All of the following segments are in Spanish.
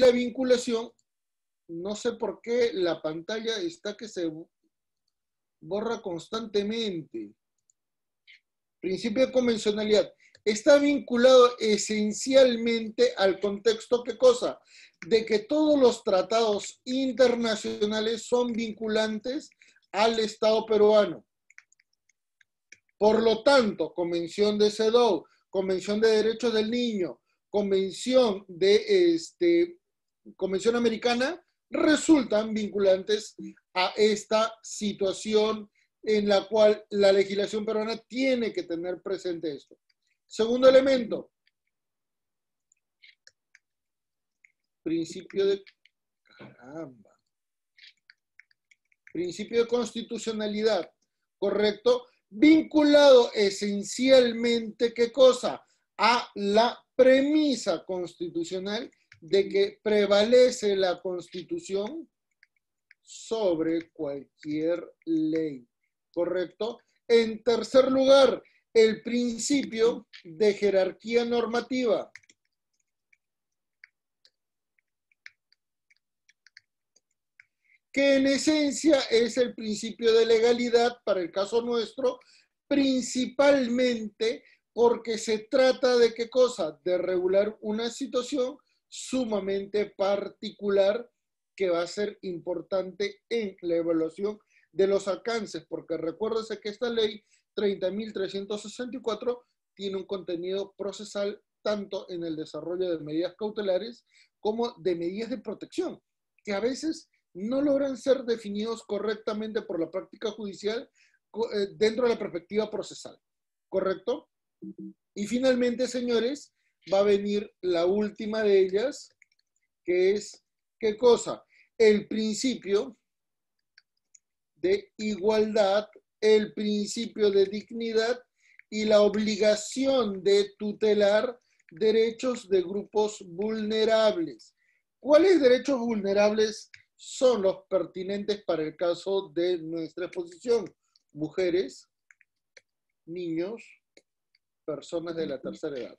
la vinculación, no sé por qué la pantalla está que se borra constantemente. Principio de convencionalidad. Está vinculado esencialmente al contexto, ¿qué cosa? De que todos los tratados internacionales son vinculantes al Estado peruano. Por lo tanto, Convención de CEDAW, Convención de Derechos del Niño, Convención Americana, resultan vinculantes a esta situación en la cual la legislación peruana tiene que tener presente esto. Segundo elemento, principio de constitucionalidad, ¿correcto? Vinculado esencialmente, ¿qué cosa? A la premisa constitucional de que prevalece la Constitución sobre cualquier ley, ¿correcto? En tercer lugar, el principio de jerarquía normativa. Que en esencia es el principio de legalidad para el caso nuestro, principalmente porque se trata de qué cosa, de regular una situación sumamente particular que va a ser importante en la evaluación de los alcances, porque recuérdese que esta ley 30.364 tiene un contenido procesal tanto en el desarrollo de medidas cautelares como de medidas de protección, que a veces no logran ser definidos correctamente por la práctica judicial dentro de la perspectiva procesal, ¿correcto? Y finalmente, señores, va a venir la última de ellas, que es, ¿qué cosa? El principio de igualdad, el principio de dignidad y la obligación de tutelar derechos de grupos vulnerables. ¿Cuáles derechos vulnerables son los pertinentes para el caso de nuestra exposición? Mujeres, niños, personas de la tercera edad.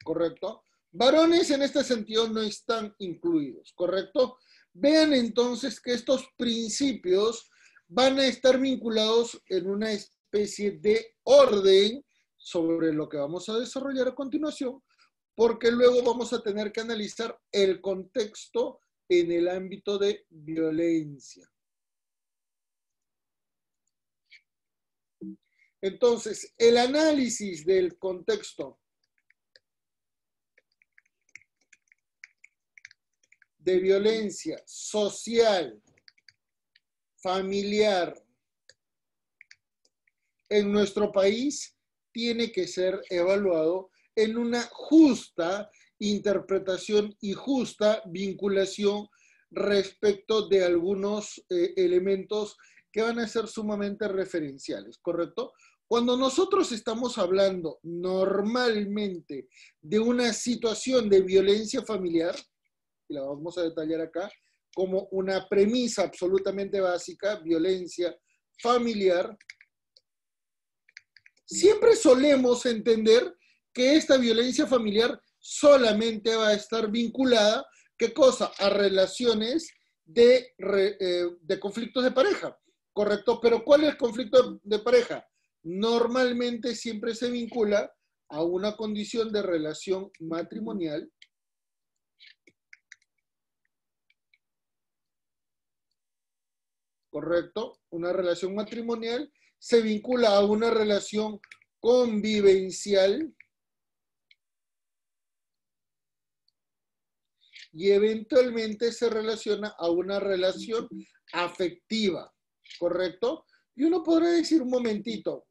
¿Correcto? Varones en este sentido no están incluidos, ¿correcto? Vean entonces que estos principios van a estar vinculados en una especie de orden sobre lo que vamos a desarrollar a continuación, porque luego vamos a tener que analizar el contexto en el ámbito de violencia. Entonces, el análisis del contexto de violencia social, familiar, en nuestro país tiene que ser evaluado en una justa interpretación y justa vinculación respecto de algunos elementos que van a ser sumamente referenciales, ¿correcto? Cuando nosotros estamos hablando normalmente de una situación de violencia familiar, y la vamos a detallar acá, como una premisa absolutamente básica, violencia familiar, siempre solemos entender que esta violencia familiar solamente va a estar vinculada, ¿qué cosa? A relaciones de conflictos de pareja, ¿correcto? Pero ¿cuál es el conflicto de pareja? Normalmente siempre se vincula a una condición de relación matrimonial, ¿correcto? Una relación matrimonial se vincula a una relación convivencial y eventualmente se relaciona a una relación afectiva, ¿correcto? Y uno podrá decir un momentito,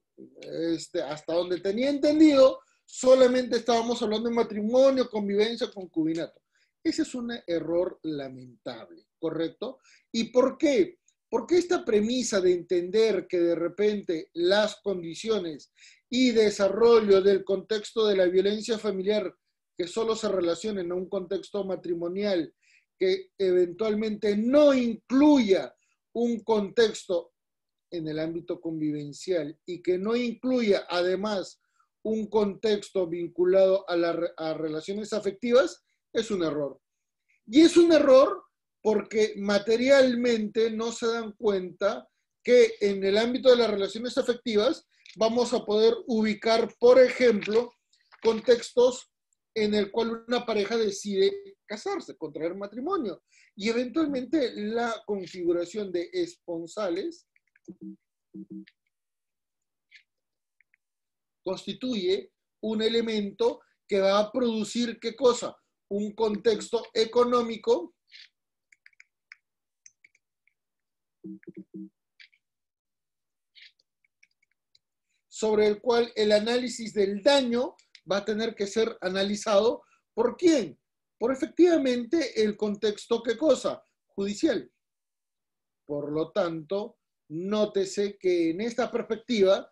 hasta donde tenía entendido, solamente estábamos hablando de matrimonio, convivencia, concubinato. Ese es un error lamentable, ¿correcto? ¿Y por qué? Porque esta premisa de entender que de repente las condiciones y desarrollo del contexto de la violencia familiar que solo se relacionen a un contexto matrimonial, que eventualmente no incluya un contexto en el ámbito convivencial y que no incluya además un contexto vinculado a relaciones afectivas, es un error. Y es un error porque materialmente no se dan cuenta que en el ámbito de las relaciones afectivas vamos a poder ubicar, por ejemplo, contextos en el cual una pareja decide casarse, contraer matrimonio, y eventualmente la configuración de esponsales constituye un elemento que va a producir, ¿qué cosa? Un contexto económico sobre el cual el análisis del daño va a tener que ser analizado ¿por quién? Por efectivamente el contexto, ¿qué cosa? Judicial. Por lo tanto, nótese que en esta perspectiva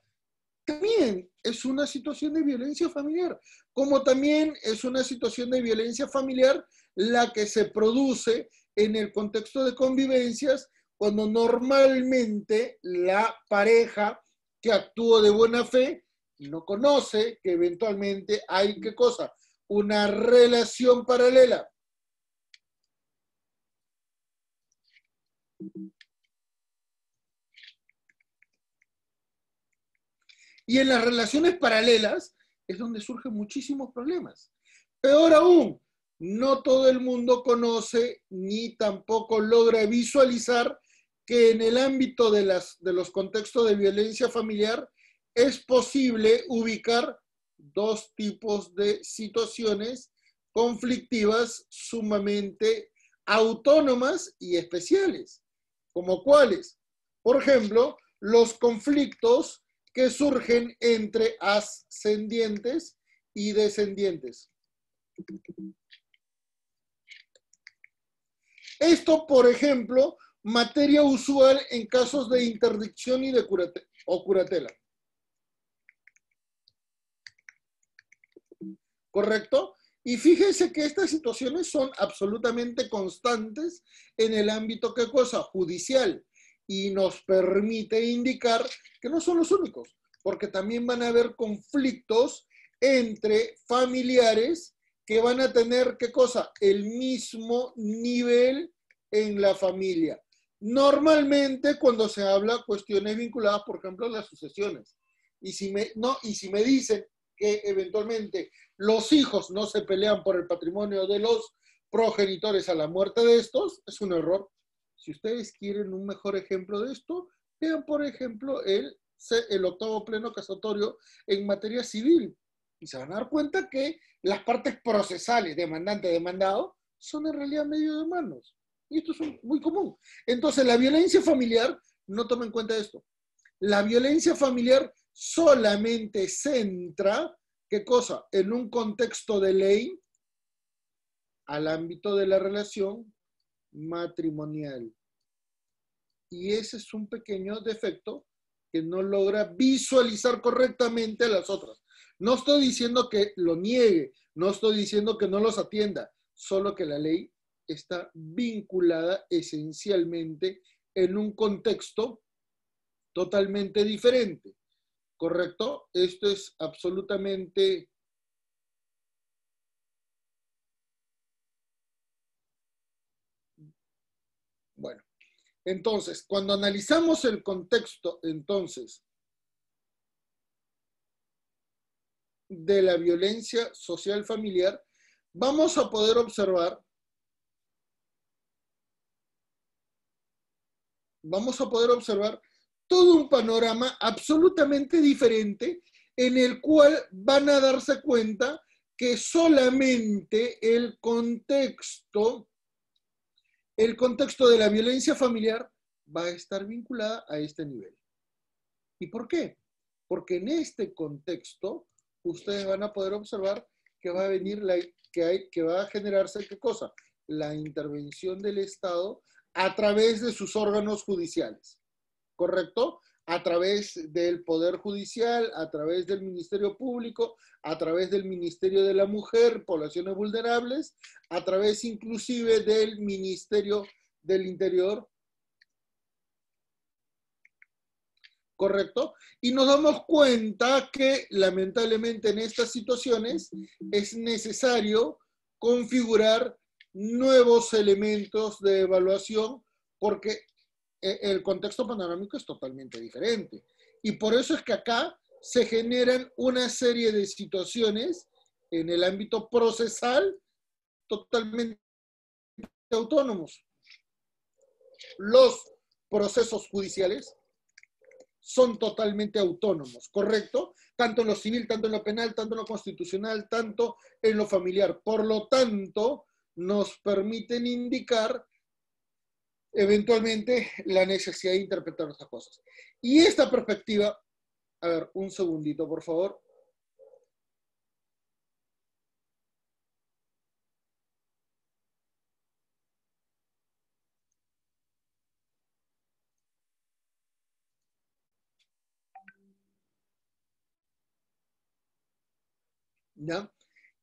también es una situación de violencia familiar, como también es una situación de violencia familiar la que se produce en el contexto de convivencias cuando normalmente la pareja que actuó de buena fe no conoce que eventualmente hay, ¿qué cosa? Una relación paralela. Y en las relaciones paralelas es donde surgen muchísimos problemas. Peor aún, no todo el mundo conoce ni tampoco logra visualizar que en el ámbito de los contextos de violencia familiar es posible ubicar dos tipos de situaciones conflictivas sumamente autónomas y especiales. ¿Como cuáles? Por ejemplo, los conflictos que surgen entre ascendientes y descendientes. Esto, por ejemplo, materia usual en casos de interdicción y de curatela. ¿Correcto? Y fíjense que estas situaciones son absolutamente constantes en el ámbito, ¿qué cosa? Judicial. Y nos permite indicar que no son los únicos, porque también van a haber conflictos entre familiares que van a tener, ¿qué cosa? El mismo nivel en la familia. Normalmente cuando se habla cuestiones vinculadas, por ejemplo, a las sucesiones. Y si me dicen que eventualmente los hijos no se pelean por el patrimonio de los progenitores a la muerte de estos, es un error. Si ustedes quieren un mejor ejemplo de esto, vean, por ejemplo, el octavo pleno casatorio en materia civil. Y se van a dar cuenta que las partes procesales, demandante, demandado, son en realidad medio hermanos. Y esto es muy común. Entonces, la violencia familiar, no toma en cuenta esto. La violencia familiar solamente centra, ¿qué cosa? En un contexto de ley al ámbito de la relación matrimonial. Y ese es un pequeño defecto que no logra visualizar correctamente a las otras. No estoy diciendo que lo niegue, no estoy diciendo que no los atienda, solo que la ley está vinculada esencialmente en un contexto totalmente diferente, ¿correcto? Esto es absolutamente... Bueno, entonces, cuando analizamos el contexto, entonces, de la violencia social familiar, vamos a poder observar todo un panorama absolutamente diferente en el cual van a darse cuenta que solamente el contexto de la violencia familiar va a estar vinculada a este nivel. ¿Y por qué? Porque en este contexto ustedes van a poder observar que va a venir que va a generarse ¿qué cosa? La intervención del Estado a través de sus órganos judiciales. ¿Correcto? A través del Poder Judicial, a través del Ministerio Público, a través del Ministerio de la Mujer, Poblaciones Vulnerables, a través inclusive del Ministerio del Interior. ¿correcto? Y nos damos cuenta que lamentablemente en estas situaciones es necesario configurar nuevos elementos de evaluación porque el contexto panorámico es totalmente diferente. Y por eso es que acá se generan una serie de situaciones en el ámbito procesal totalmente autónomos. Los procesos judiciales son totalmente autónomos, ¿correcto? Tanto en lo civil, tanto en lo penal, tanto en lo constitucional, tanto en lo familiar. Por lo tanto, nos permiten indicar eventualmente la necesidad de interpretar estas cosas. Y esta perspectiva, a ver, un segundito, por favor. ¿Ya?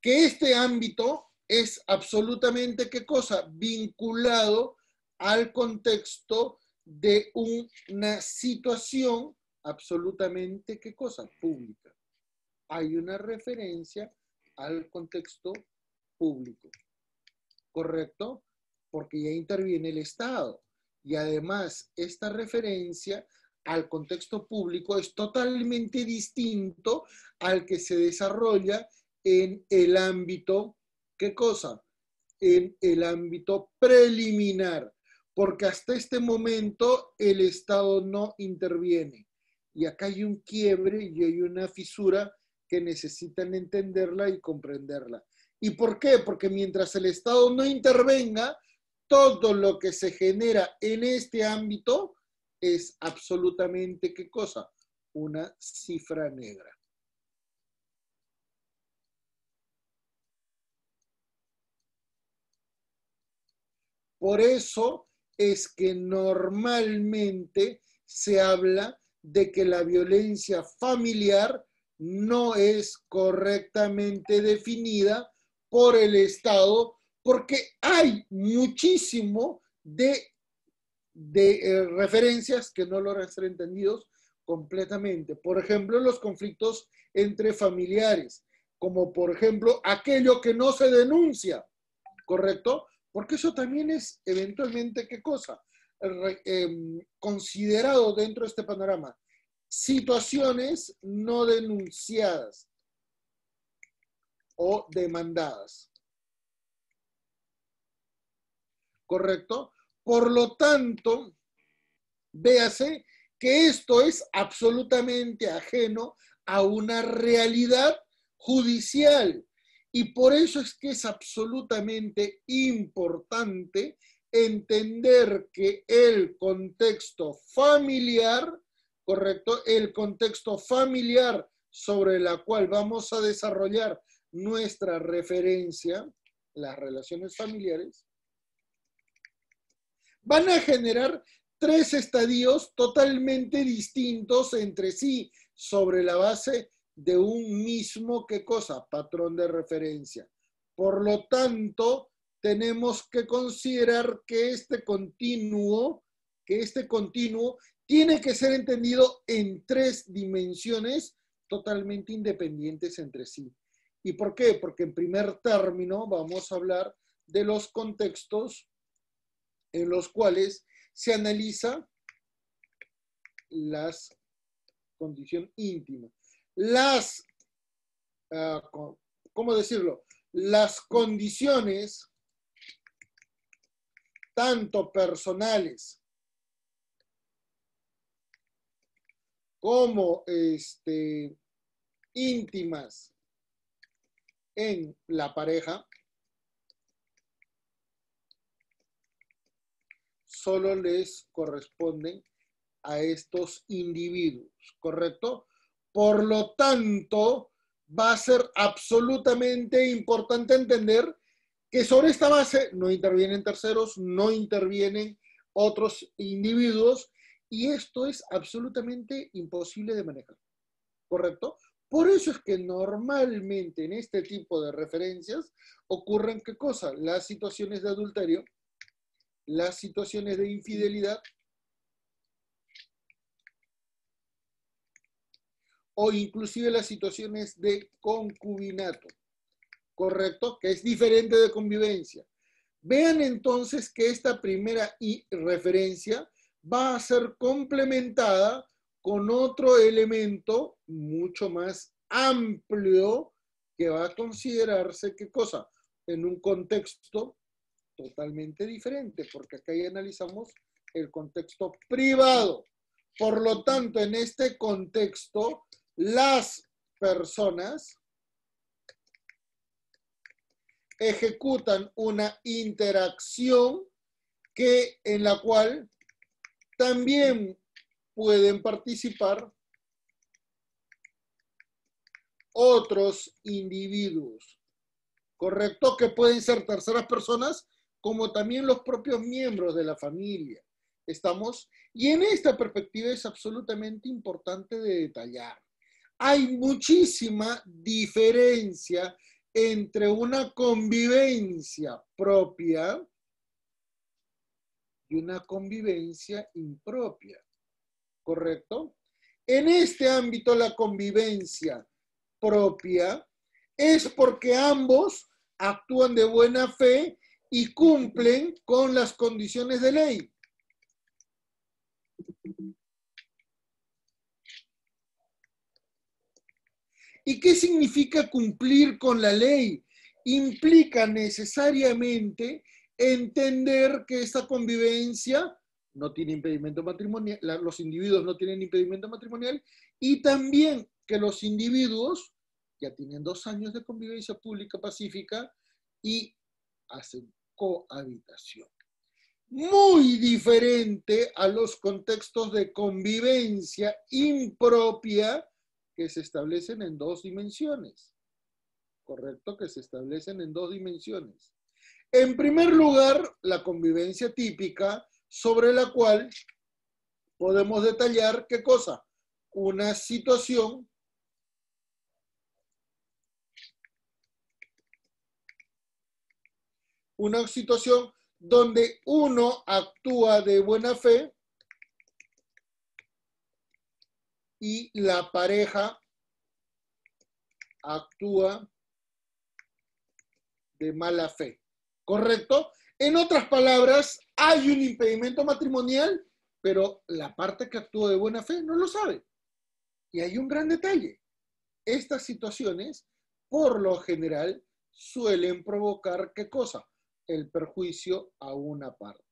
Que este ámbito es absolutamente, ¿qué cosa? Vinculado al contexto de una situación absolutamente, ¿qué cosa? Pública. Hay una referencia al contexto público, ¿correcto? Porque ya interviene el Estado. Y además, esta referencia al contexto público es totalmente distinto al que se desarrolla en el ámbito, ¿qué cosa? En el ámbito preliminar, porque hasta este momento el Estado no interviene. Y acá hay un quiebre y hay una fisura que necesitan entenderla y comprenderla. ¿Y por qué? Porque mientras el Estado no intervenga, todo lo que se genera en este ámbito es absolutamente, ¿qué cosa? Una cifra negra. Por eso es que normalmente se habla de que la violencia familiar no es correctamente definida por el Estado, porque hay muchísimo de referencias que no logran ser entendidos completamente. Por ejemplo, los conflictos entre familiares, como por ejemplo aquello que no se denuncia, ¿correcto? Porque eso también es eventualmente, ¿qué cosa? Considerado dentro de este panorama. Situaciones no denunciadas o demandadas. ¿Correcto? Por lo tanto, véase que esto es absolutamente ajeno a una realidad judicial. Y por eso es que es absolutamente importante entender que el contexto familiar, ¿correcto? El contexto familiar sobre el cual vamos a desarrollar nuestra referencia, las relaciones familiares, van a generar tres estadios totalmente distintos entre sí sobre la base de un mismo, ¿qué cosa? Patrón de referencia. Por lo tanto, tenemos que considerar que este continuo tiene que ser entendido en tres dimensiones totalmente independientes entre sí. ¿Y por qué? Porque en primer término vamos a hablar de los contextos en los cuales se analiza las condiciones íntimas. Las, ¿cómo decirlo? Las condiciones tanto personales como íntimas en la pareja solo les corresponden a estos individuos, ¿correcto? Por lo tanto, va a ser absolutamente importante entender que sobre esta base no intervienen terceros, no intervienen otros individuos, y esto es absolutamente imposible de manejar, ¿correcto? Por eso es que normalmente en este tipo de referencias ocurren, ¿qué cosa? Las situaciones de adulterio, las situaciones de infidelidad o inclusive las situaciones de concubinato, ¿correcto? Que es diferente de convivencia. Vean entonces que esta primera referencia va a ser complementada con otro elemento mucho más amplio que va a considerarse, ¿qué cosa? En un contexto totalmente diferente, porque acá ya analizamos el contexto privado. Por lo tanto, en este contexto, las personas ejecutan una interacción en la cual también pueden participar otros individuos, ¿correcto? Que pueden ser terceras personas, como también los propios miembros de la familia. ¿Estamos? Y en esta perspectiva es absolutamente importante de detallar. Hay muchísima diferencia entre una convivencia propia y una convivencia impropia, ¿correcto? En este ámbito, la convivencia propia es porque ambos actúan de buena fe y cumplen con las condiciones de ley. ¿Y qué significa cumplir con la ley? Implica necesariamente entender que esta convivencia no tiene impedimento matrimonial, los individuos no tienen impedimento matrimonial, y también que los individuos ya tienen 2 años de convivencia pública pacífica y hacen cohabitación. Muy diferente a los contextos de convivencia impropia que se establecen en 2 dimensiones. ¿Correcto? Que se establecen en 2 dimensiones. En primer lugar, la convivencia típica, sobre la cual podemos detallar, ¿qué cosa? Una situación donde uno actúa de buena fe y la pareja actúa de mala fe, ¿correcto? En otras palabras, hay un impedimento matrimonial, pero la parte que actúa de buena fe no lo sabe. Y hay un gran detalle. Estas situaciones, por lo general, suelen provocar, ¿qué cosa? El perjuicio a una parte.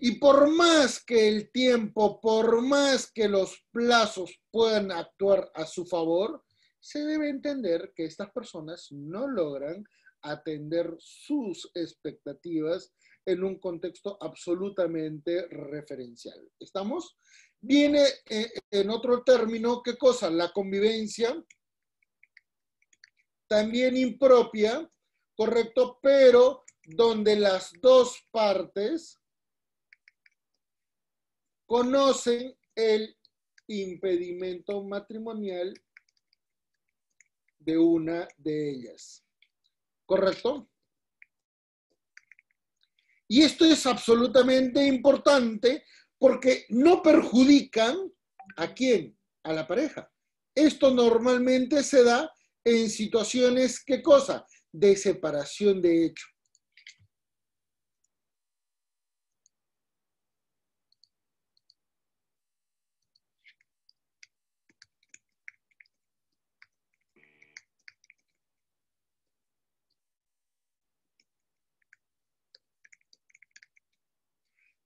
Y por más que el tiempo, por más que los plazos puedan actuar a su favor, se debe entender que estas personas no logran atender sus expectativas en un contexto absolutamente referencial. ¿Estamos? Viene en otro término, ¿qué cosa? La convivencia, también impropia, ¿correcto? Pero donde las 2 partes conocen el impedimento matrimonial de una de ellas. ¿Correcto? Y esto es absolutamente importante porque no perjudican ¿a quién? A la pareja. Esto normalmente se da en situaciones, ¿qué cosa? De separación de hecho.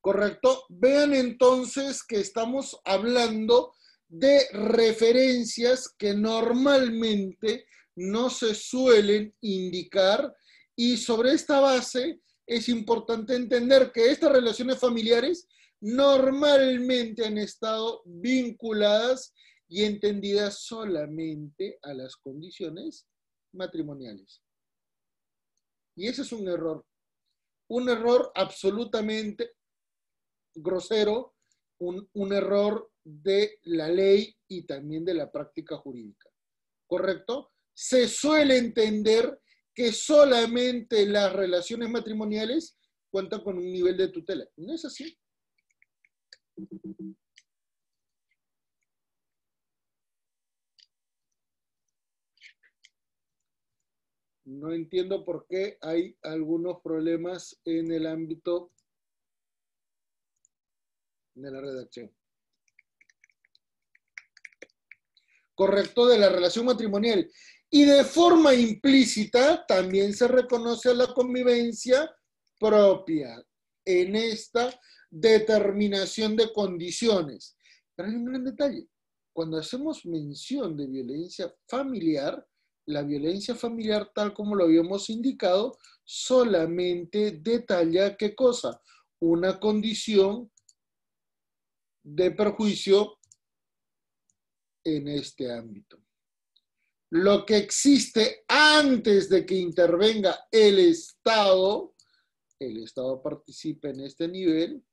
¿Correcto? Vean entonces que estamos hablando de referencias que normalmente no se suelen indicar, y sobre esta base es importante entender que estas relaciones familiares normalmente han estado vinculadas y entendidas solamente a las condiciones matrimoniales. Y ese es un error absolutamente grosero, un error de la ley y también de la práctica jurídica. ¿Correcto? se suele entender que solamente las relaciones matrimoniales cuentan con un nivel de tutela. ¿No es así? No entiendo por qué hay algunos problemas en el ámbito de la redacción. Correcto, de la relación matrimonial. Y de forma implícita también se reconoce a la convivencia propia en esta determinación de condiciones. Pero hay un gran detalle. Cuando hacemos mención de violencia familiar, la violencia familiar, tal como lo habíamos indicado, solamente detalla ¿qué cosa? Una condición de perjuicio en este ámbito. Lo que existe antes de que intervenga el Estado participa en este nivel,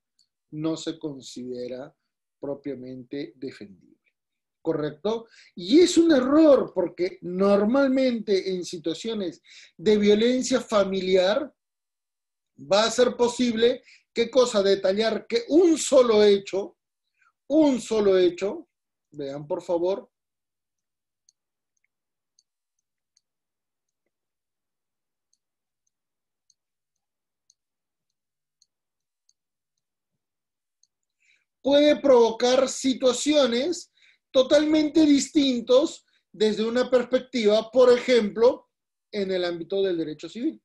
no se considera propiamente defendible. ¿Correcto? Y es un error porque normalmente en situaciones de violencia familiar va a ser posible, ¿qué cosa? Detallar que un solo hecho, vean por favor, puede provocar situaciones totalmente distintos desde una perspectiva, por ejemplo, en el ámbito del derecho civil.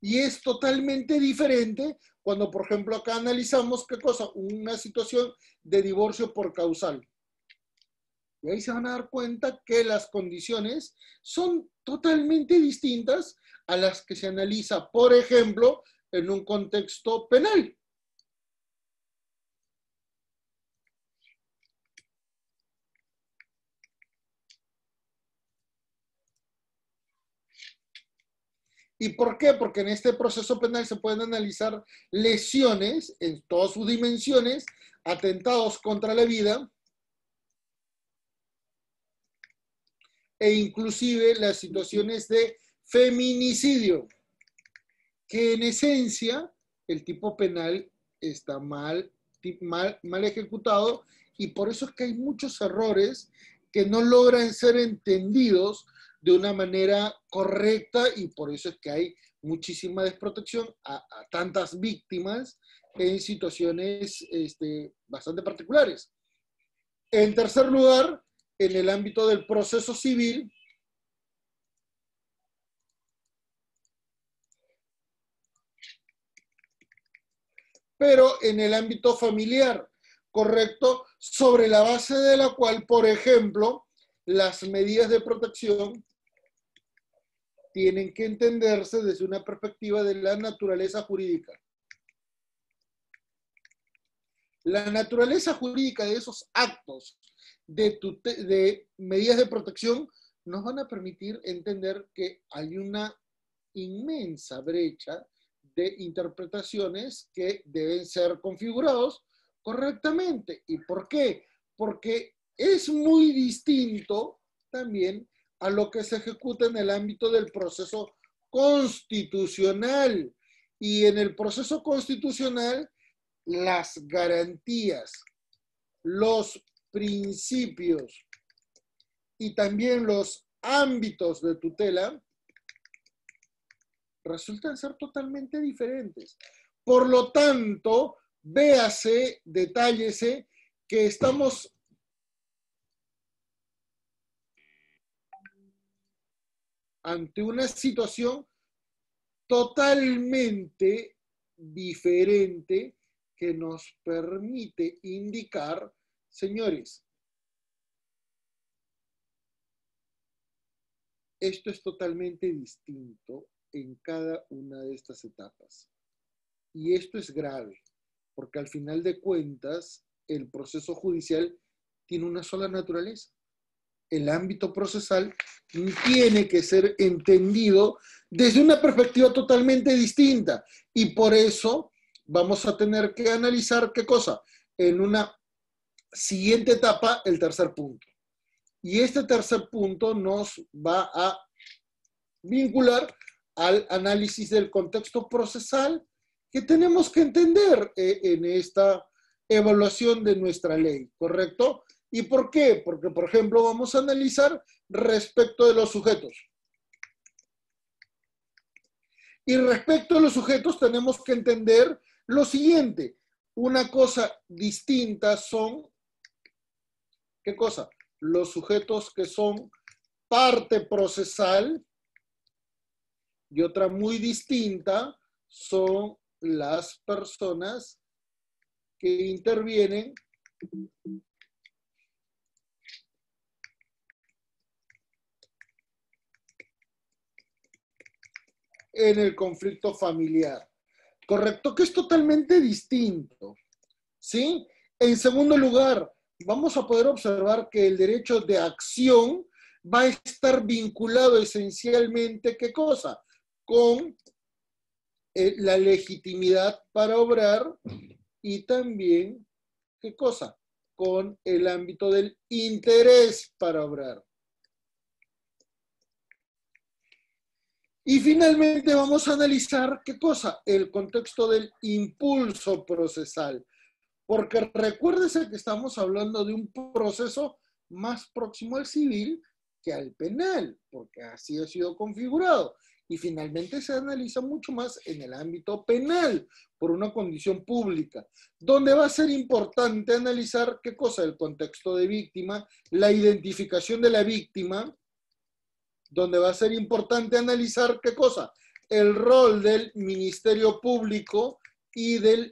Y es totalmente diferente cuando, por ejemplo, acá analizamos qué cosa, una situación de divorcio por causal. Y ahí se van a dar cuenta que las condiciones son totalmente distintas a las que se analiza, por ejemplo, en un contexto penal. ¿Y por qué? Porque en este proceso penal se pueden analizar lesiones en todas sus dimensiones, atentados contra la vida e inclusive las situaciones de feminicidio, que en esencia el tipo penal está mal ejecutado y por eso es que hay muchos errores que no logran ser entendidos de una manera correcta y por eso es que hay muchísima desprotección a tantas víctimas en situaciones bastante particulares. En tercer lugar, en el ámbito del proceso civil, pero en el ámbito familiar, ¿correcto? Sobre la base de la cual, por ejemplo, las medidas de protección tienen que entenderse desde una perspectiva de la naturaleza jurídica. La naturaleza jurídica de esos actos de medidas de protección nos van a permitir entender que hay una inmensa brecha de interpretaciones que deben ser configurados correctamente. ¿Y por qué? Porque es muy distinto también a lo que se ejecuta en el ámbito del proceso constitucional. Y en el proceso constitucional, las garantías, los principios y también los ámbitos de tutela resultan ser totalmente diferentes. Por lo tanto, véase, detállese que estamos ante una situación totalmente diferente que nos permite indicar, señores, esto es totalmente distinto en cada una de estas etapas. Y esto es grave, porque al final de cuentas, el proceso judicial tiene una sola naturaleza. El ámbito procesal tiene que ser entendido desde una perspectiva totalmente distinta. Y por eso vamos a tener que analizar qué cosa. En una siguiente etapa, el tercer punto. Y este tercer punto nos va a vincular al análisis del contexto procesal que tenemos que entender en esta evaluación de nuestra ley, ¿correcto? ¿Y por qué? Porque, por ejemplo, vamos a analizar respecto de los sujetos. Y respecto a los sujetos tenemos que entender lo siguiente. Una cosa distinta son, ¿qué cosa? Los sujetos que son parte procesal y otra muy distinta son las personas que intervienen en el conflicto familiar. ¿Correcto? Que es totalmente distinto. ¿Sí? En segundo lugar, vamos a poder observar que el derecho de acción va a estar vinculado esencialmente, ¿qué cosa? Con la legitimidad para obrar y también, ¿qué cosa? Con el ámbito del interés para obrar. Y finalmente vamos a analizar, ¿qué cosa? El contexto del impulso procesal. Porque recuérdese que estamos hablando de un proceso más próximo al civil que al penal, porque así ha sido configurado. Y finalmente se analiza mucho más en el ámbito penal, por una condición pública, donde va a ser importante analizar, ¿qué cosa? El contexto de víctima, la identificación de la víctima, donde va a ser importante analizar, ¿qué cosa? El rol del Ministerio Público y de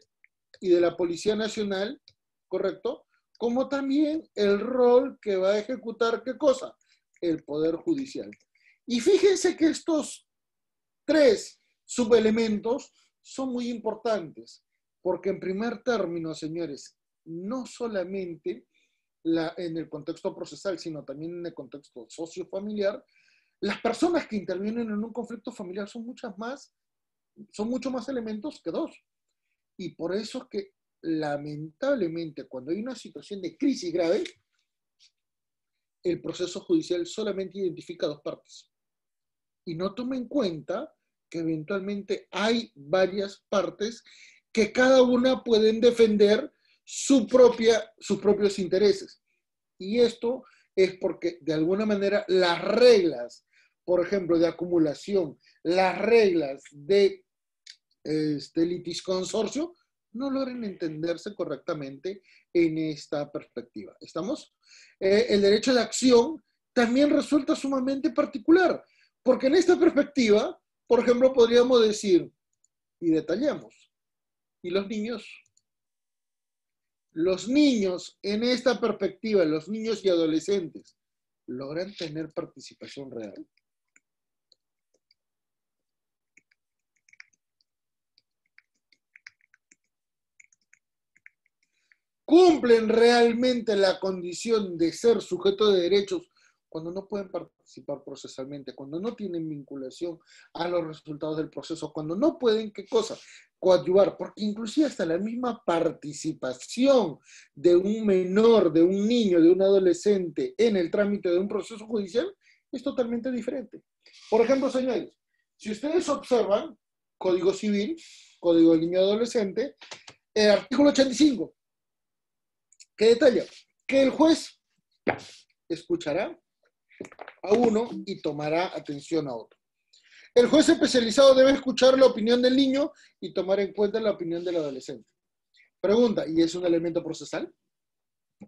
la Policía Nacional, ¿correcto? Como también el rol que va a ejecutar, ¿qué cosa? El Poder Judicial. Y fíjense que estos tres subelementos son muy importantes, porque en primer término, señores, no solamente en el contexto procesal, sino también en el contexto sociofamiliar, las personas que intervienen en un conflicto familiar son mucho más elementos que dos. Y por eso es que, lamentablemente, cuando hay una situación de crisis grave, el proceso judicial solamente identifica dos partes. Y no toma en cuenta que eventualmente hay varias partes que cada una pueden defender sus propios intereses. Y esto es porque, de alguna manera, las reglas, por ejemplo, de acumulación, las reglas de litisconsorcio, no logran entenderse correctamente en esta perspectiva. ¿Estamos? El derecho de acción también resulta sumamente particular, porque en esta perspectiva, por ejemplo, podríamos decir, y detallamos, ¿y los niños? Los niños en esta perspectiva, los niños y adolescentes, ¿logran tener participación real? ¿Cumplen realmente la condición de ser sujeto de derechos cuando no pueden participar procesalmente, cuando no tienen vinculación a los resultados del proceso, cuando no pueden, ¿qué cosa? Coadyuvar, porque inclusive hasta la misma participación de un menor, de un niño, de un adolescente en el trámite de un proceso judicial es totalmente diferente. Por ejemplo, señores, si ustedes observan Código Civil, Código del Niño y Adolescente, el artículo 85, ¿qué detalla? Que el juez escuchará a uno y tomará atención a otro. El juez especializado debe escuchar la opinión del niño y tomar en cuenta la opinión del adolescente. Pregunta, ¿y es un elemento procesal?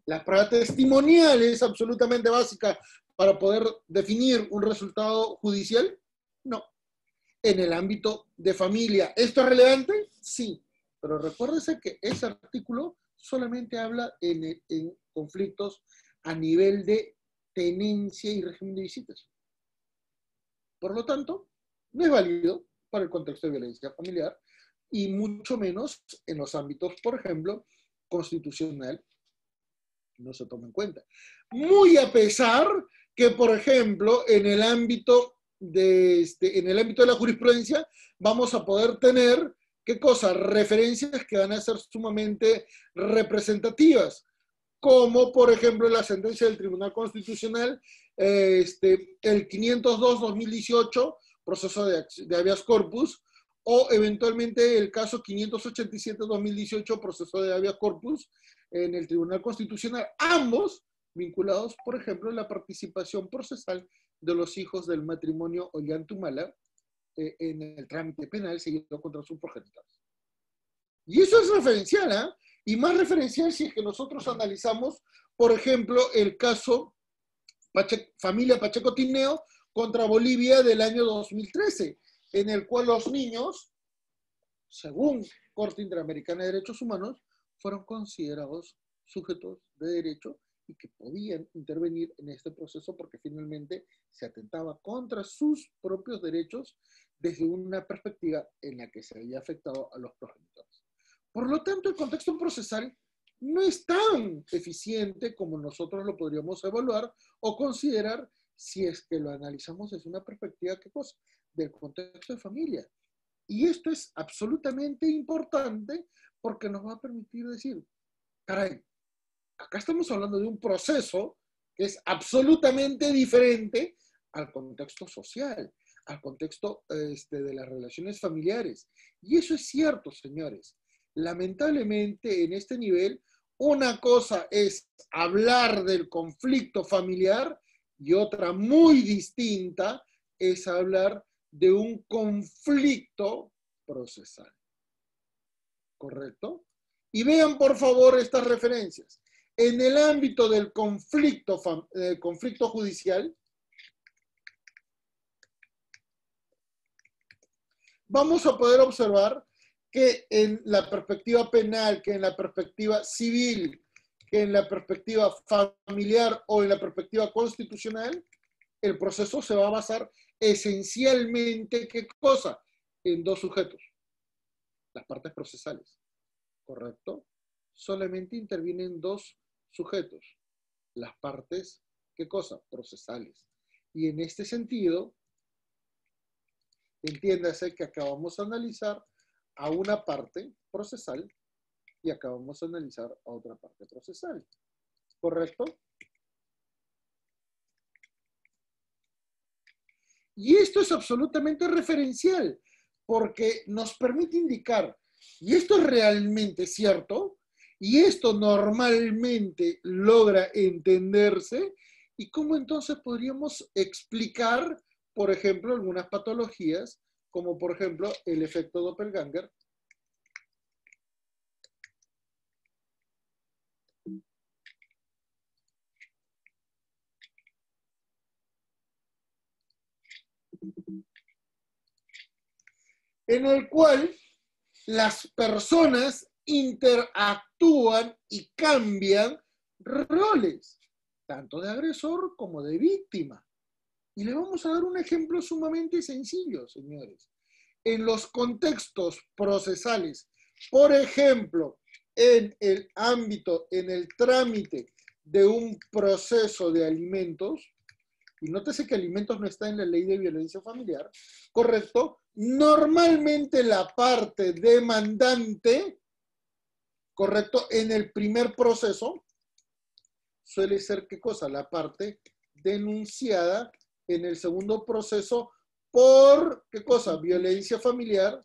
¿La prueba testimonial es absolutamente básica para poder definir un resultado judicial? No. En el ámbito de familia, ¿esto es relevante? Sí. Pero recuérdese que ese artículo solamente habla en conflictos a nivel de tenencia y régimen de visitas. Por lo tanto, no es válido para el contexto de violencia familiar y mucho menos en los ámbitos, por ejemplo, constitucional, no se toma en cuenta. Muy a pesar que, por ejemplo, en el ámbito de la jurisprudencia vamos a poder tener ¿qué cosa? Referencias que van a ser sumamente representativas, como por ejemplo la sentencia del Tribunal Constitucional, el 502-2018, proceso de habeas corpus, o eventualmente el caso 587-2018, proceso de habeas corpus, en el Tribunal Constitucional, ambos vinculados, por ejemplo, a la participación procesal de los hijos del matrimonio Ollantumala en el trámite penal seguido contra sus progenitores. Y eso es referencial, ¿eh? Y más referencial si es que nosotros analizamos, por ejemplo, el caso familia Pacheco Tineo contra Bolivia del año 2013, en el cual los niños, según Corte Interamericana de Derechos Humanos, fueron considerados sujetos de derecho y que podían intervenir en este proceso porque finalmente se atentaba contra sus propios derechos desde una perspectiva en la que se había afectado a los progenitores. Por lo tanto, el contexto procesal no es tan eficiente como nosotros lo podríamos evaluar o considerar si es que lo analizamos desde una perspectiva, ¿qué cosa? Del contexto de familia. Y esto es absolutamente importante porque nos va a permitir decir, caray, acá estamos hablando de un proceso que es absolutamente diferente al contexto social, al contexto de las relaciones familiares. Y eso es cierto, señores. Lamentablemente, en este nivel, una cosa es hablar del conflicto familiar y otra muy distinta es hablar de un conflicto procesal. ¿Correcto? Y vean, por favor, estas referencias. En el ámbito del conflicto judicial, vamos a poder observar que en la perspectiva penal, que en la perspectiva civil, que en la perspectiva familiar o en la perspectiva constitucional, el proceso se va a basar esencialmente, ¿qué cosa? En dos sujetos, las partes procesales, ¿correcto? Solamente intervienen dos sujetos, las partes, ¿qué cosa? Procesales. Y en este sentido, entiéndase que acabamos de analizar a una parte procesal y acabamos de analizar a otra parte procesal. ¿Correcto? Y esto es absolutamente referencial porque nos permite indicar, y esto es realmente cierto, y esto normalmente logra entenderse, y cómo entonces podríamos explicar, por ejemplo, algunas patologías, como por ejemplo el efecto Doppelganger, en el cual las personas interactúan y cambian roles, tanto de agresor como de víctima. Y le vamos a dar un ejemplo sumamente sencillo, señores. En los contextos procesales, por ejemplo, en el ámbito, en el trámite de un proceso de alimentos, y nótese que alimentos no está en la ley de violencia familiar, ¿correcto? Normalmente la parte demandante, ¿correcto? En el primer proceso suele ser, ¿qué cosa? La parte denunciada en el segundo proceso por, ¿qué cosa? Violencia familiar.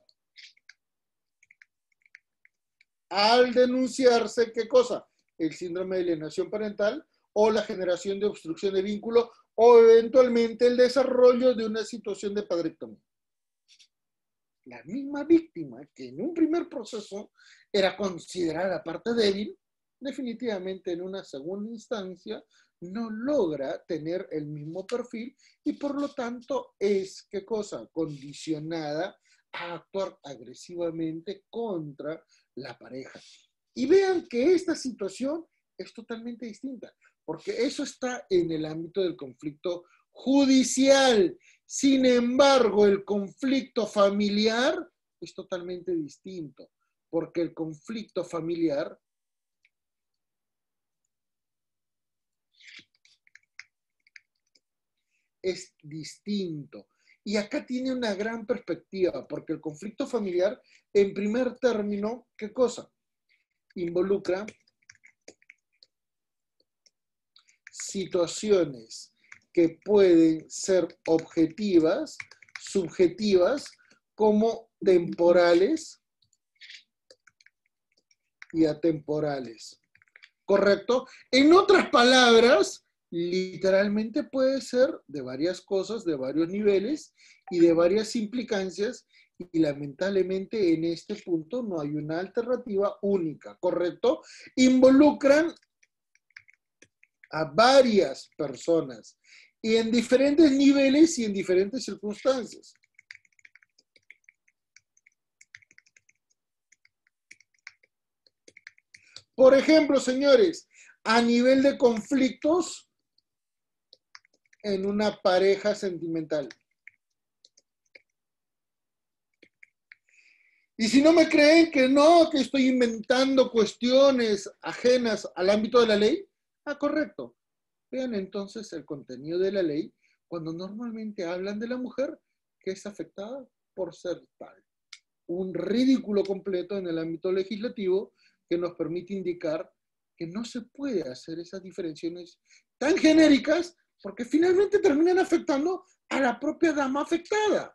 Al denunciarse, ¿qué cosa? El síndrome de alienación parental o la generación de obstrucción de vínculo o eventualmente el desarrollo de una situación de padrectomía. La misma víctima que en un primer proceso era considerada parte débil, definitivamente en una segunda instancia no logra tener el mismo perfil y por lo tanto es, ¿qué cosa? Condicionada a actuar agresivamente contra la pareja. Y vean que esta situación es totalmente distinta, porque eso está en el ámbito del conflicto judicial. Sin embargo, el conflicto familiar es totalmente distinto, porque el conflicto familiar es distinto. Y acá tiene una gran perspectiva, porque el conflicto familiar, en primer término, ¿qué cosa? Involucra situaciones que pueden ser objetivas, subjetivas, como temporales y atemporales. ¿Correcto? En otras palabras, literalmente puede ser de varias cosas, de varios niveles y de varias implicancias, y lamentablemente en este punto no hay una alternativa única, ¿correcto? Involucran a varias personas y en diferentes niveles y en diferentes circunstancias. Por ejemplo, señores, a nivel de conflictos en una pareja sentimental. Y si no me creen que no, que estoy inventando cuestiones ajenas al ámbito de la ley, correcto. Vean entonces el contenido de la ley cuando normalmente hablan de la mujer que es afectada por ser tal. Un ridículo completo en el ámbito legislativo que nos permite indicar que no se puede hacer esas diferenciaciones tan genéricas porque finalmente terminan afectando a la propia dama afectada.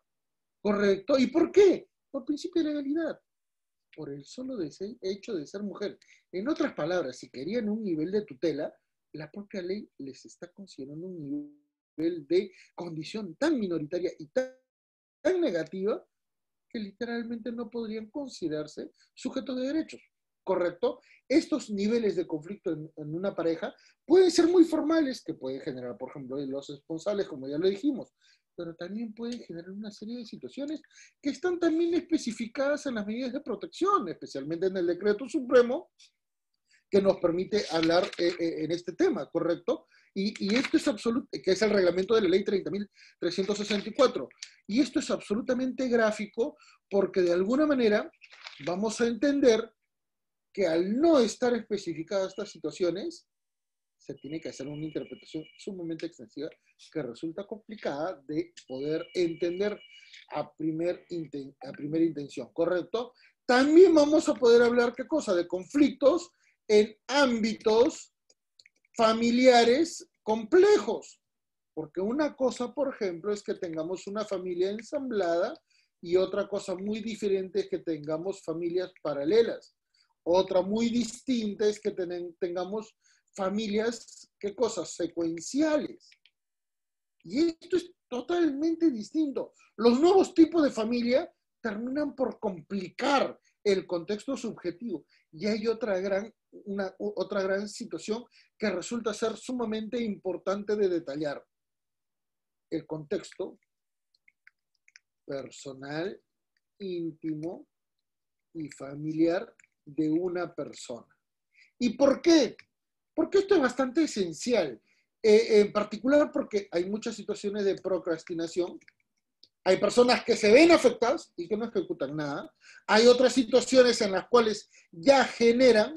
¿Correcto? ¿Y por qué? Por principio de legalidad. Por el solo hecho de ser mujer. En otras palabras, si querían un nivel de tutela, la propia ley les está considerando un nivel de condición tan minoritaria y tan negativa que literalmente no podrían considerarse sujetos de derechos. ¿Correcto? Estos niveles de conflicto en una pareja pueden ser muy formales, que pueden generar, por ejemplo, los responsables, como ya lo dijimos, pero también pueden generar una serie de situaciones que están también especificadas en las medidas de protección, especialmente en el decreto supremo, que nos permite hablar en este tema, ¿correcto? Y esto es absoluto, que es el reglamento de la ley 30.364. Y esto es absolutamente gráfico porque de alguna manera vamos a entender que al no estar especificadas estas situaciones, se tiene que hacer una interpretación sumamente extensiva que resulta complicada de poder entender a primera intención, ¿correcto? También vamos a poder hablar, ¿qué cosa? De conflictos en ámbitos familiares complejos. Porque una cosa, por ejemplo, es que tengamos una familia ensamblada y otra cosa muy diferente es que tengamos familias paralelas. Otra muy distinta es que tengamos familias, ¿qué cosas? Secuenciales. Y esto es totalmente distinto. Los nuevos tipos de familia terminan por complicar el contexto subjetivo. Y hay otra gran situación que resulta ser sumamente importante de detallar. El contexto personal, íntimo y familiar de una persona. ¿Y por qué? Porque esto es bastante esencial. En particular porque hay muchas situaciones de procrastinación. Hay personas que se ven afectadas y que no ejecutan nada. Hay otras situaciones en las cuales ya generan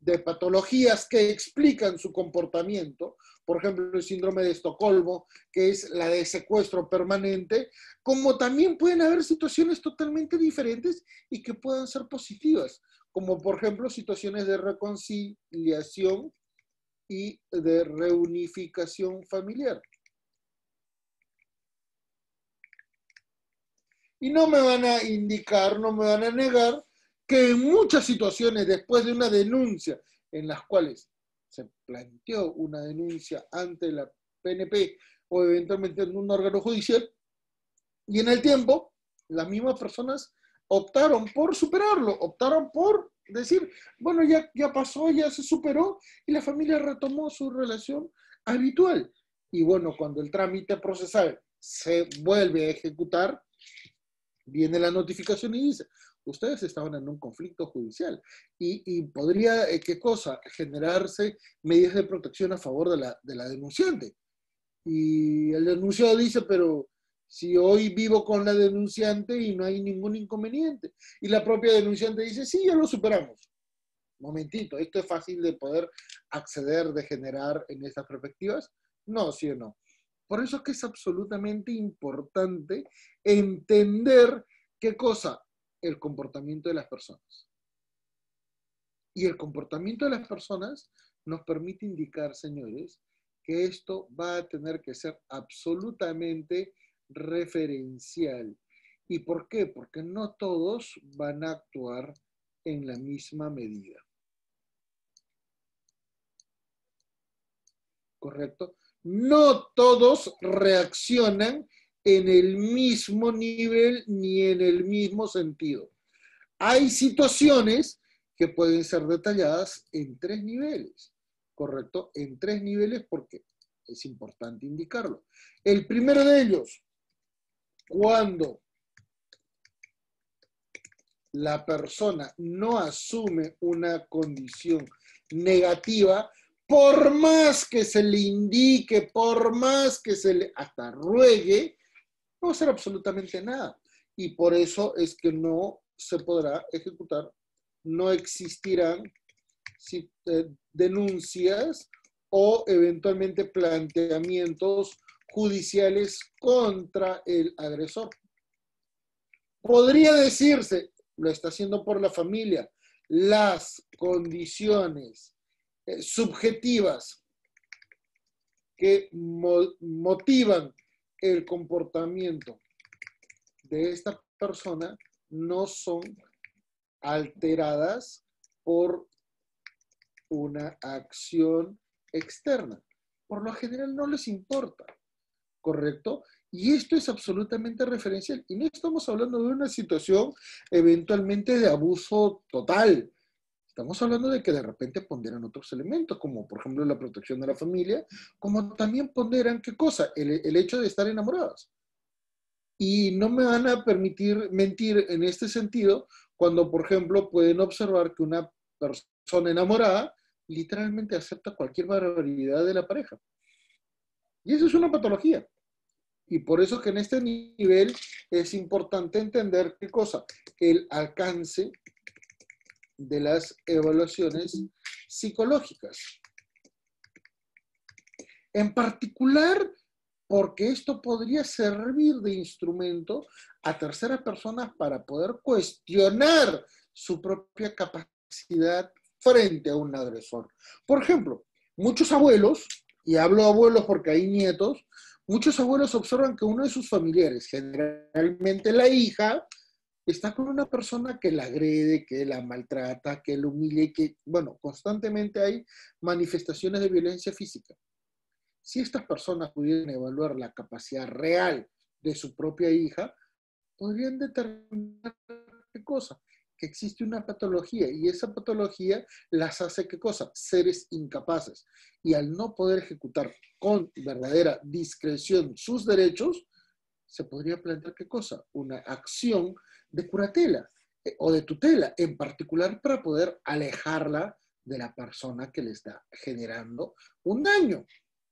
de patologías que explican su comportamiento, por ejemplo, el síndrome de Estocolmo, que es la de secuestro permanente, como también pueden haber situaciones totalmente diferentes y que puedan ser positivas, como por ejemplo situaciones de reconciliación y de reunificación familiar. Y no me van a indicar, no me van a negar que en muchas situaciones, después de una denuncia en las cuales se planteó una denuncia ante la PNP o eventualmente en un órgano judicial, y en el tiempo, las mismas personas optaron por superarlo, optaron por decir, bueno, ya pasó, ya se superó, y la familia retomó su relación habitual. Y bueno, cuando el trámite procesal se vuelve a ejecutar, viene la notificación y dice, ustedes estaban en un conflicto judicial y podría, ¿qué cosa? Generarse medidas de protección a favor de la denunciante. Y el denunciado dice, pero si hoy vivo con la denunciante y no hay ningún inconveniente. Y la propia denunciante dice, sí, ya lo superamos. Momentito, ¿esto es fácil de poder acceder, de generar en estas perspectivas? No, sí o no. Por eso es que es absolutamente importante entender qué cosa, el comportamiento de las personas. Y el comportamiento de las personas nos permite indicar, señores, que esto va a tener que ser absolutamente referencial. ¿Y por qué? Porque no todos van a actuar en la misma medida. ¿Correcto? No todos reaccionan en el mismo nivel ni en el mismo sentido. Hay situaciones que pueden ser detalladas en 3 niveles, ¿correcto? En 3 niveles porque es importante indicarlo. El primero de ellos, cuando la persona no asume una condición negativa, por más que se le indique, por más que se le hasta ruegue, no va a hacer absolutamente nada. Y por eso es que no se podrá ejecutar, no existirán denuncias o eventualmente planteamientos judiciales contra el agresor. Podría decirse, lo está haciendo por la familia, las condiciones subjetivas que motivan el comportamiento de esta persona no son alteradas por una acción externa. Por lo general no les importa, ¿correcto? Y esto es absolutamente referencial. Y no estamos hablando de una situación eventualmente de abuso total. Estamos hablando de que de repente ponderan otros elementos, como por ejemplo la protección de la familia, como también ponderan, ¿qué cosa? El hecho de estar enamorados. Y no me van a permitir mentir en este sentido cuando, por ejemplo, pueden observar que una persona enamorada literalmente acepta cualquier barbaridad de la pareja. Y eso es una patología. Y por eso que en este nivel es importante entender qué cosa, el alcance de las evaluaciones psicológicas. En particular, porque esto podría servir de instrumento a terceras personas para poder cuestionar su propia capacidad frente a un agresor. Por ejemplo, muchos abuelos, y hablo abuelos porque hay nietos, muchos abuelos observan que uno de sus familiares, generalmente la hija, está con una persona que la agrede, que la maltrata, que la humilla y que, bueno, constantemente hay manifestaciones de violencia física. Si estas personas pudieran evaluar la capacidad real de su propia hija, podrían determinar qué cosa, que existe una patología y esa patología las hace qué cosa, seres incapaces. Y al no poder ejecutar con verdadera discreción sus derechos, se podría plantear qué cosa, una acción de curatela o de tutela, en particular para poder alejarla de la persona que le está generando un daño.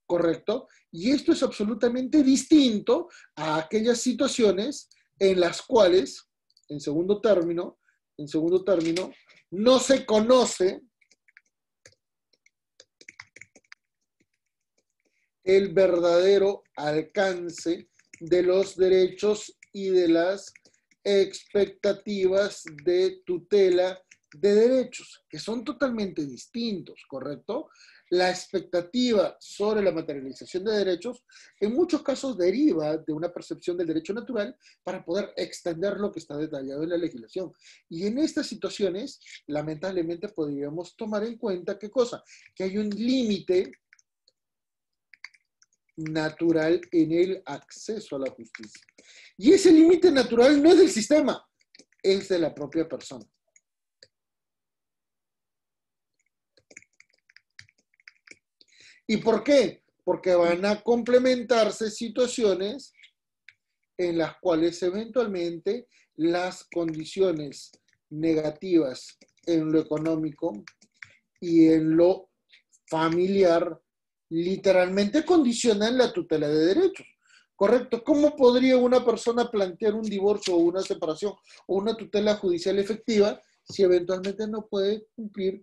¿Correcto? Y esto es absolutamente distinto a aquellas situaciones en las cuales, en segundo término, no se conoce el verdadero alcance de los derechos y de las expectativas de tutela de derechos, que son totalmente distintos, ¿correcto? La expectativa sobre la materialización de derechos en muchos casos deriva de una percepción del derecho natural para poder extender lo que está detallado en la legislación. Y en estas situaciones, lamentablemente, podríamos tomar en cuenta, ¿qué cosa? Que hay un límite natural en el acceso a la justicia. Y ese límite natural no es del sistema, es de la propia persona. ¿Y por qué? Porque van a complementarse situaciones en las cuales eventualmente las condiciones negativas en lo económico y en lo familiar literalmente condicionan la tutela de derechos. ¿Correcto? ¿Cómo podría una persona plantear un divorcio o una separación o una tutela judicial efectiva si eventualmente no puede cumplir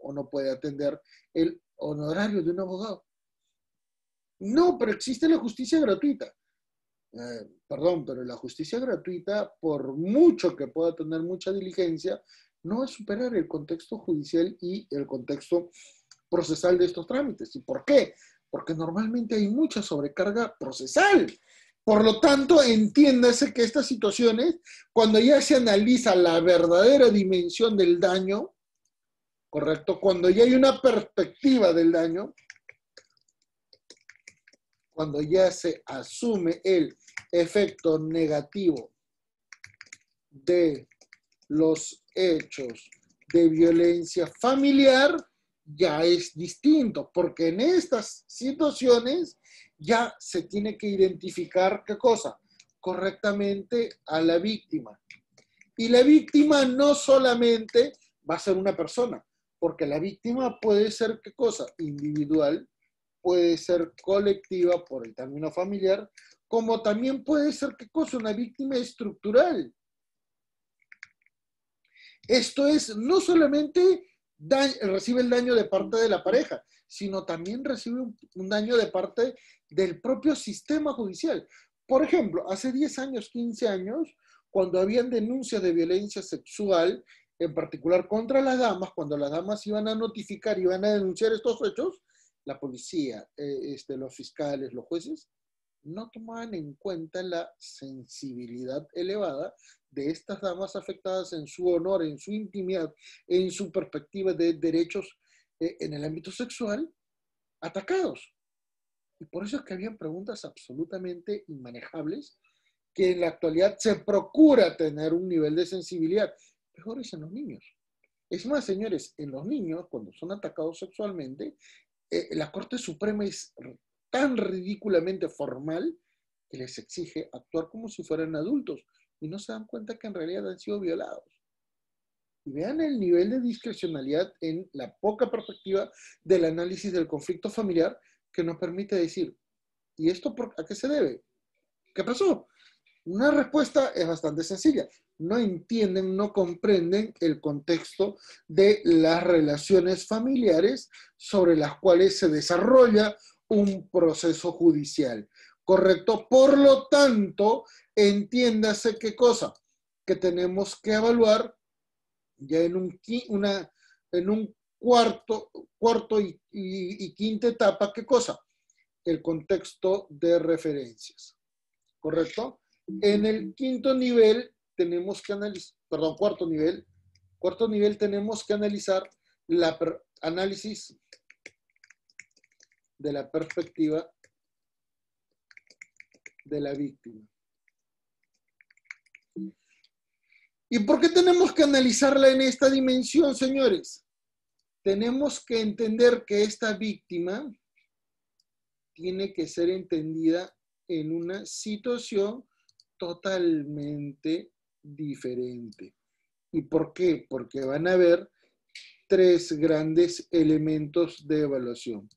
o no puede atender el honorario de un abogado? No, pero existe la justicia gratuita. Perdón, pero la justicia gratuita, por mucho que pueda tener mucha diligencia, no va a superar el contexto judicial y el contexto procesal de estos trámites. ¿Y por qué? Porque normalmente hay mucha sobrecarga procesal. Por lo tanto, entiéndase que estas situaciones, cuando ya se analiza la verdadera dimensión del daño, ¿correcto? Cuando ya hay una perspectiva del daño, cuando ya se asume el efecto negativo de los hechos de violencia familiar, ya es distinto, porque en estas situaciones ya se tiene que identificar, ¿qué cosa? Correctamente a la víctima. Y la víctima no solamente va a ser una persona, porque la víctima puede ser, ¿qué cosa? Individual, puede ser colectiva por el término familiar, como también puede ser, ¿qué cosa? Una víctima estructural. Esto es, no solamente recibe el daño de parte de la pareja, sino también recibe un daño de parte del propio sistema judicial. Por ejemplo, hace 10 años, 15 años, cuando habían denuncias de violencia sexual, en particular contra las damas, cuando las damas iban a notificar, iban a denunciar estos hechos, la policía, los fiscales, los jueces, no tomaban en cuenta la sensibilidad elevada de estas damas afectadas en su honor, en su intimidad, en su perspectiva de derechos en el ámbito sexual, atacados. Y por eso es que habían preguntas absolutamente inmanejables que en la actualidad se procura tener un nivel de sensibilidad. Mejor es en los niños. Es más, señores, en los niños, cuando son atacados sexualmente, la Corte Suprema es tan ridículamente formal que les exige actuar como si fueran adultos y no se dan cuenta que en realidad han sido violados. Y vean el nivel de discrecionalidad en la poca perspectiva del análisis del conflicto familiar que nos permite decir, ¿y esto a qué se debe? ¿Qué pasó? Una respuesta es bastante sencilla. No entienden, no comprenden el contexto de las relaciones familiares sobre las cuales se desarrolla un proceso judicial. ¿Correcto? Por lo tanto, entiéndase qué cosa, que tenemos que evaluar ya en un cuarto y quinta etapa, ¿qué cosa? El contexto de referencias. ¿Correcto? En el quinto nivel tenemos que analizar, perdón, cuarto nivel tenemos que analizar análisis de la perspectiva de la víctima. ¿Y por qué tenemos que analizarla en esta dimensión, señores? Tenemos que entender que esta víctima tiene que ser entendida en una situación totalmente diferente. ¿Y por qué? Porque van a haber 3 grandes elementos de evaluación.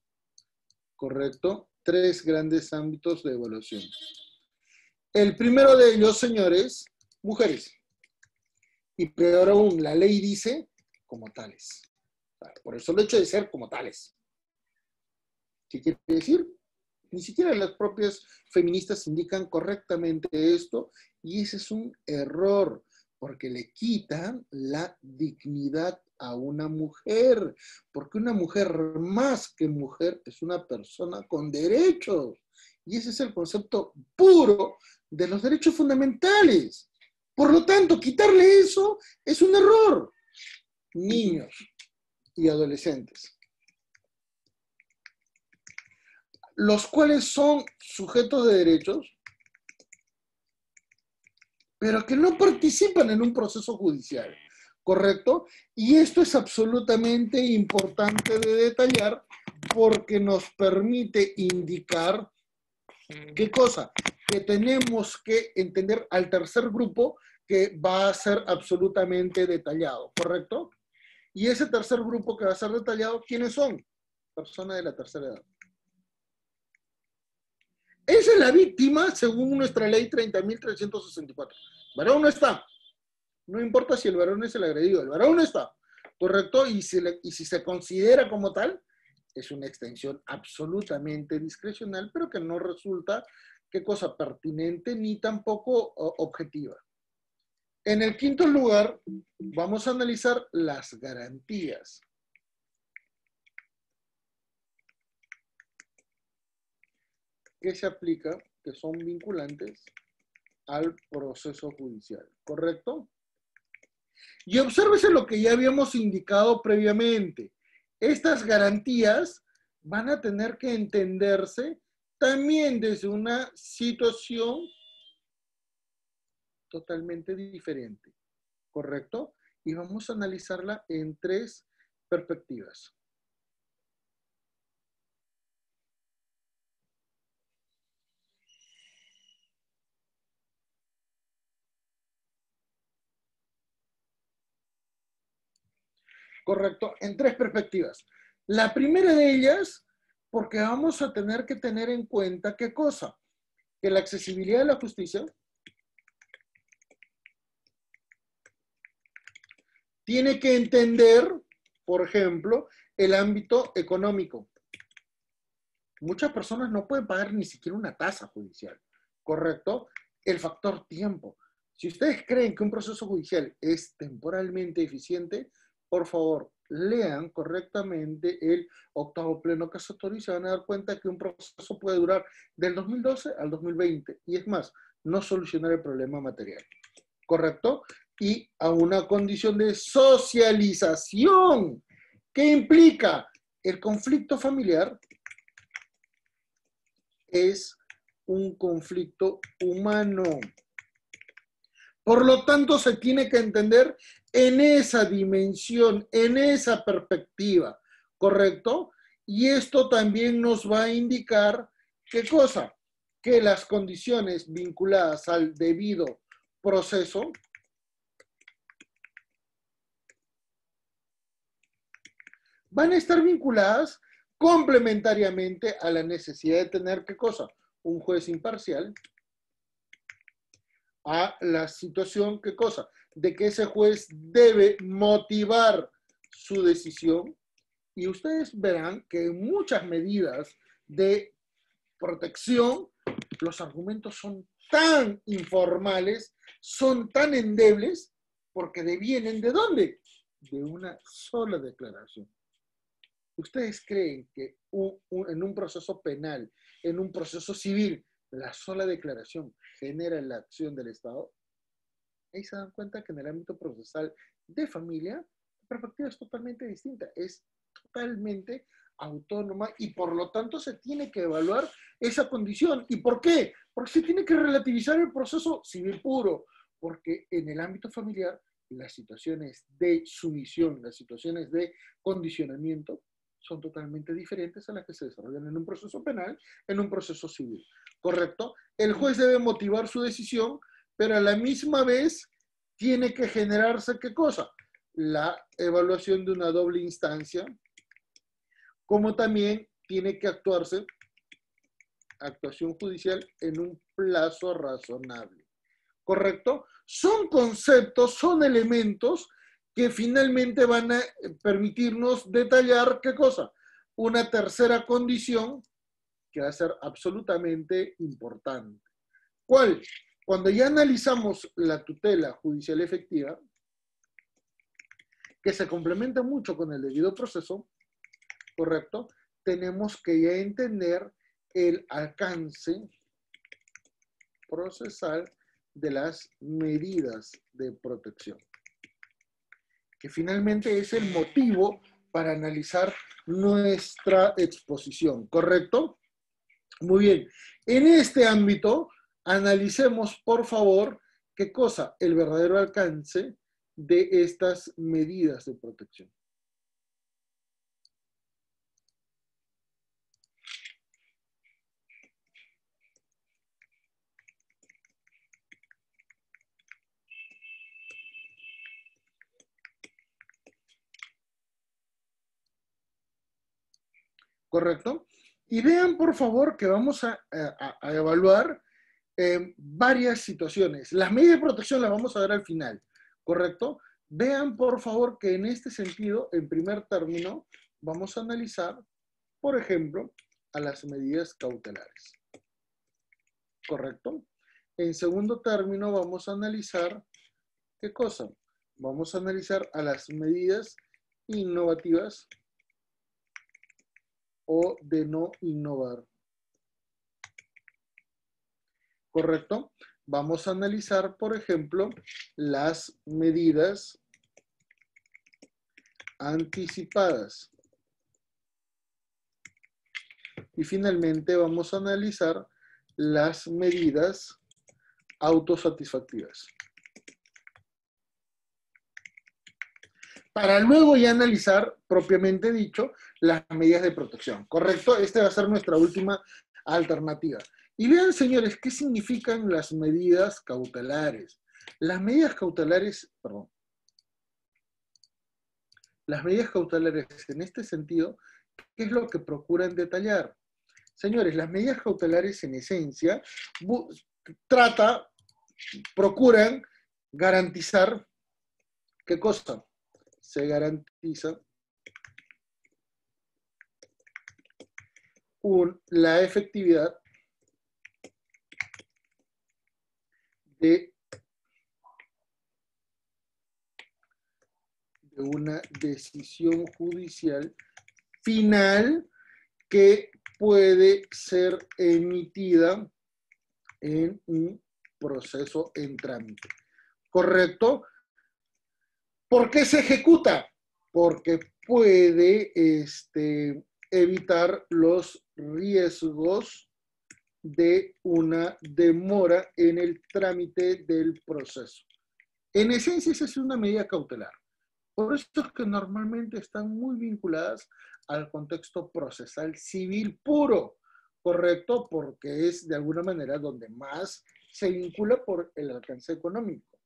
¿Correcto? 3 grandes ámbitos de evaluación. El primero de ellos, señores, mujeres. Y peor aún, la ley dice como tales. Por el solo hecho de ser como tales. ¿Qué quiere decir? Ni siquiera las propias feministas indican correctamente esto, y ese es un error, porque le quitan la dignidad a una mujer, porque una mujer más que mujer es una persona con derechos, y ese es el concepto puro de los derechos fundamentales. Por lo tanto, quitarle eso es un error. Niños y adolescentes, los cuales son sujetos de derechos, pero que no participan en un proceso judicial, ¿correcto? Y esto es absolutamente importante de detallar porque nos permite indicar, ¿qué cosa? Que tenemos que entender al tercer grupo que va a ser absolutamente detallado, ¿correcto? Y ese tercer grupo que va a ser detallado, ¿quiénes son? Personas de la tercera edad. Esa es la víctima según nuestra ley 30.364. Varón no está. No importa si el varón es el agredido, el varón no está. ¿Correcto? Y si se considera como tal, Es una extensión absolutamente discrecional, pero que no resulta, ¿qué cosa? Pertinente ni tampoco objetiva. En el quinto lugar, vamos a analizar las garantías. Que se aplica, que son vinculantes al proceso judicial, ¿correcto? Y obsérvese lo que ya habíamos indicado previamente. Estas garantías van a tener que entenderse también desde una situación totalmente diferente, ¿correcto? Y vamos a analizarla en tres perspectivas. Correcto, en tres perspectivas. La primera de ellas, porque vamos a tener que tener en cuenta, ¿qué cosa? Que la accesibilidad de la justicia tiene que entender, por ejemplo, el ámbito económico. Muchas personas no pueden pagar ni siquiera una tasa judicial, ¿correcto? El factor tiempo. Si ustedes creen que un proceso judicial es temporalmente eficiente, por favor, lean correctamente el octavo pleno casatorio y se van a dar cuenta que un proceso puede durar del 2012 al 2020. Y es más, no solucionar el problema material, ¿correcto? Y a una condición de socialización. ¿Qué implica? El conflicto familiar es un conflicto humano. Por lo tanto, se tiene que entender en esa dimensión, en esa perspectiva, ¿correcto? Y esto también nos va a indicar, ¿qué cosa? Que las condiciones vinculadas al debido proceso van a estar vinculadas complementariamente a la necesidad de tener, ¿qué cosa? Un juez imparcial, a la situación, ¿qué cosa? De que ese juez debe motivar su decisión, y ustedes verán que en muchas medidas de protección los argumentos son tan informales, son tan endebles, porque devienen ¿de dónde? De una sola declaración. ¿Ustedes creen que en un proceso penal, en un proceso civil, la sola declaración genera la acción del Estado? Ahí se dan cuenta que en el ámbito procesal de familia, la perspectiva es totalmente distinta, es totalmente autónoma y por lo tanto se tiene que evaluar esa condición. ¿Y por qué? Porque se tiene que relativizar el proceso civil puro, porque en el ámbito familiar las situaciones de sumisión, las situaciones de condicionamiento son totalmente diferentes a las que se desarrollan en un proceso penal, en un proceso civil. ¿Correcto? El juez debe motivar su decisión, pero a la misma vez tiene que generarse, ¿qué cosa? La evaluación de una doble instancia, como también tiene que actuarse actuación judicial en un plazo razonable. ¿Correcto? Son conceptos, son elementos que finalmente van a permitirnos detallar, ¿qué cosa? Una tercera condición que va a ser absolutamente importante. ¿Cuál? Cuando ya analizamos la tutela judicial efectiva, que se complementa mucho con el debido proceso, ¿correcto? Tenemos que ya entender el alcance procesal de las medidas de protección, que finalmente es el motivo para analizar nuestra exposición, ¿correcto? Muy bien. En este ámbito, analicemos, por favor, ¿qué cosa? El verdadero alcance de estas medidas de protección. ¿Correcto? Y vean, por favor, que vamos a evaluar varias situaciones. Las medidas de protección las vamos a ver al final, ¿correcto? Vean, por favor, que en este sentido, en primer término, vamos a analizar por ejemplo, a las medidas cautelares. ¿Correcto? En segundo término, vamos a analizar, ¿qué cosa? Vamos a analizar a las medidas innovativas o de no innovar. ¿Correcto? Vamos a analizar, por ejemplo, las medidas anticipadas. Y finalmente vamos a analizar las medidas autosatisfactivas. Para luego ya analizar, propiamente dicho, las medidas de protección. ¿Correcto? Esta va a ser nuestra última alternativa. Y vean, señores, ¿qué significan las medidas cautelares? Las medidas cautelares, perdón. Las medidas cautelares en este sentido, ¿qué es lo que procuran detallar? Señores, las medidas cautelares en esencia procuran garantizar, ¿qué cosa? Se garantiza la efectividad de una decisión judicial final que puede ser emitida en un proceso en trámite. ¿Correcto? ¿Por qué se ejecuta? Porque puede evitar los riesgos de una demora en el trámite del proceso. En esencia, esa es una medida cautelar. Por eso es que normalmente están muy vinculadas al contexto procesal civil puro, ¿correcto? Porque es de alguna manera donde más se vincula por el alcance económico,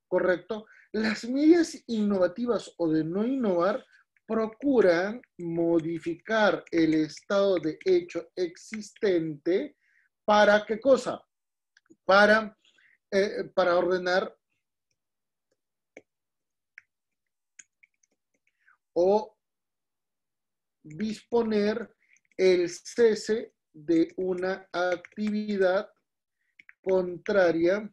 ¿correcto? Las medidas innovativas o de no innovar procuran modificar el estado de hecho existente para ¿qué cosa? Para ordenar o disponer el cese de una actividad contraria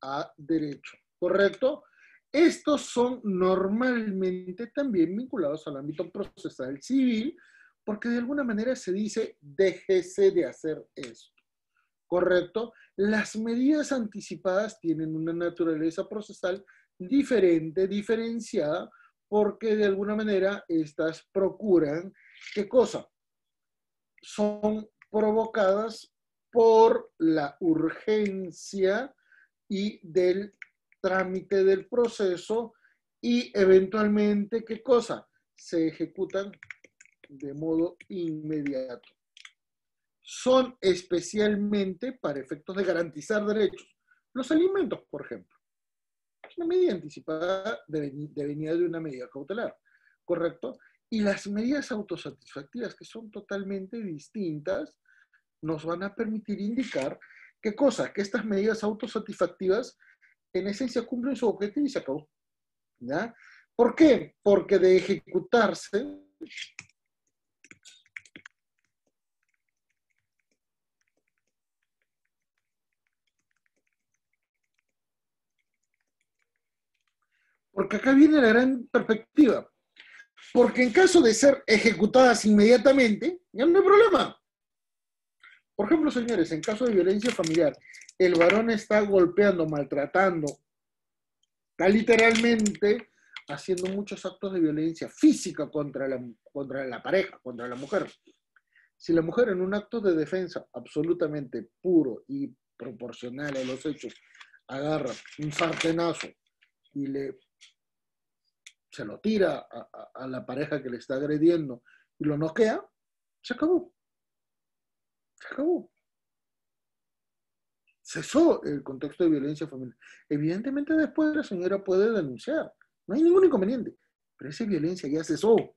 a derecho, ¿correcto? Estos son normalmente también vinculados al ámbito procesal civil, porque de alguna manera se dice, déjese de hacer esto, ¿correcto? Las medidas anticipadas tienen una naturaleza procesal diferente, diferenciada, porque de alguna manera estas procuran, ¿qué cosa? Son provocadas por la urgencia y del trámite del proceso y eventualmente, ¿qué cosa? Se ejecutan de modo inmediato. Son especialmente para efectos de garantizar derechos. Los alimentos, por ejemplo. Es una medida anticipada devenida de una medida cautelar, ¿correcto? Y las medidas autosatisfactivas, que son totalmente distintas, nos van a permitir indicar qué cosa, que estas medidas autosatisfactivas en esencia cumplen su objetivo y se acabó. ¿Ya? ¿Por qué? Porque de ejecutarse, porque acá viene la gran perspectiva, porque en caso de ser ejecutadas inmediatamente, ya no hay problema. Por ejemplo, señores, en caso de violencia familiar, el varón está golpeando, maltratando, está literalmente haciendo muchos actos de violencia física contra la pareja, contra la mujer. Si la mujer en un acto de defensa absolutamente puro y proporcional a los hechos agarra un sartenazo y se lo tira a la pareja que le está agrediendo y lo noquea, se acabó. Se acabó. Cesó el contexto de violencia familiar. Evidentemente después la señora puede denunciar. No hay ningún inconveniente. Pero esa violencia ya cesó.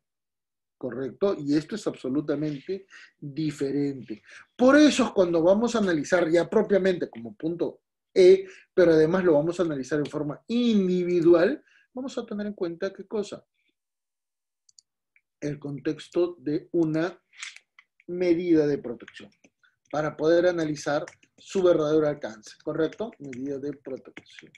¿Correcto? Y esto es absolutamente diferente. Por eso es cuando vamos a analizar ya propiamente como punto E, pero además lo vamos a analizar en forma individual, vamos a tener en cuenta qué cosa. El contexto de una medida de protección para poder analizar su verdadero alcance, ¿correcto? Medida de protección.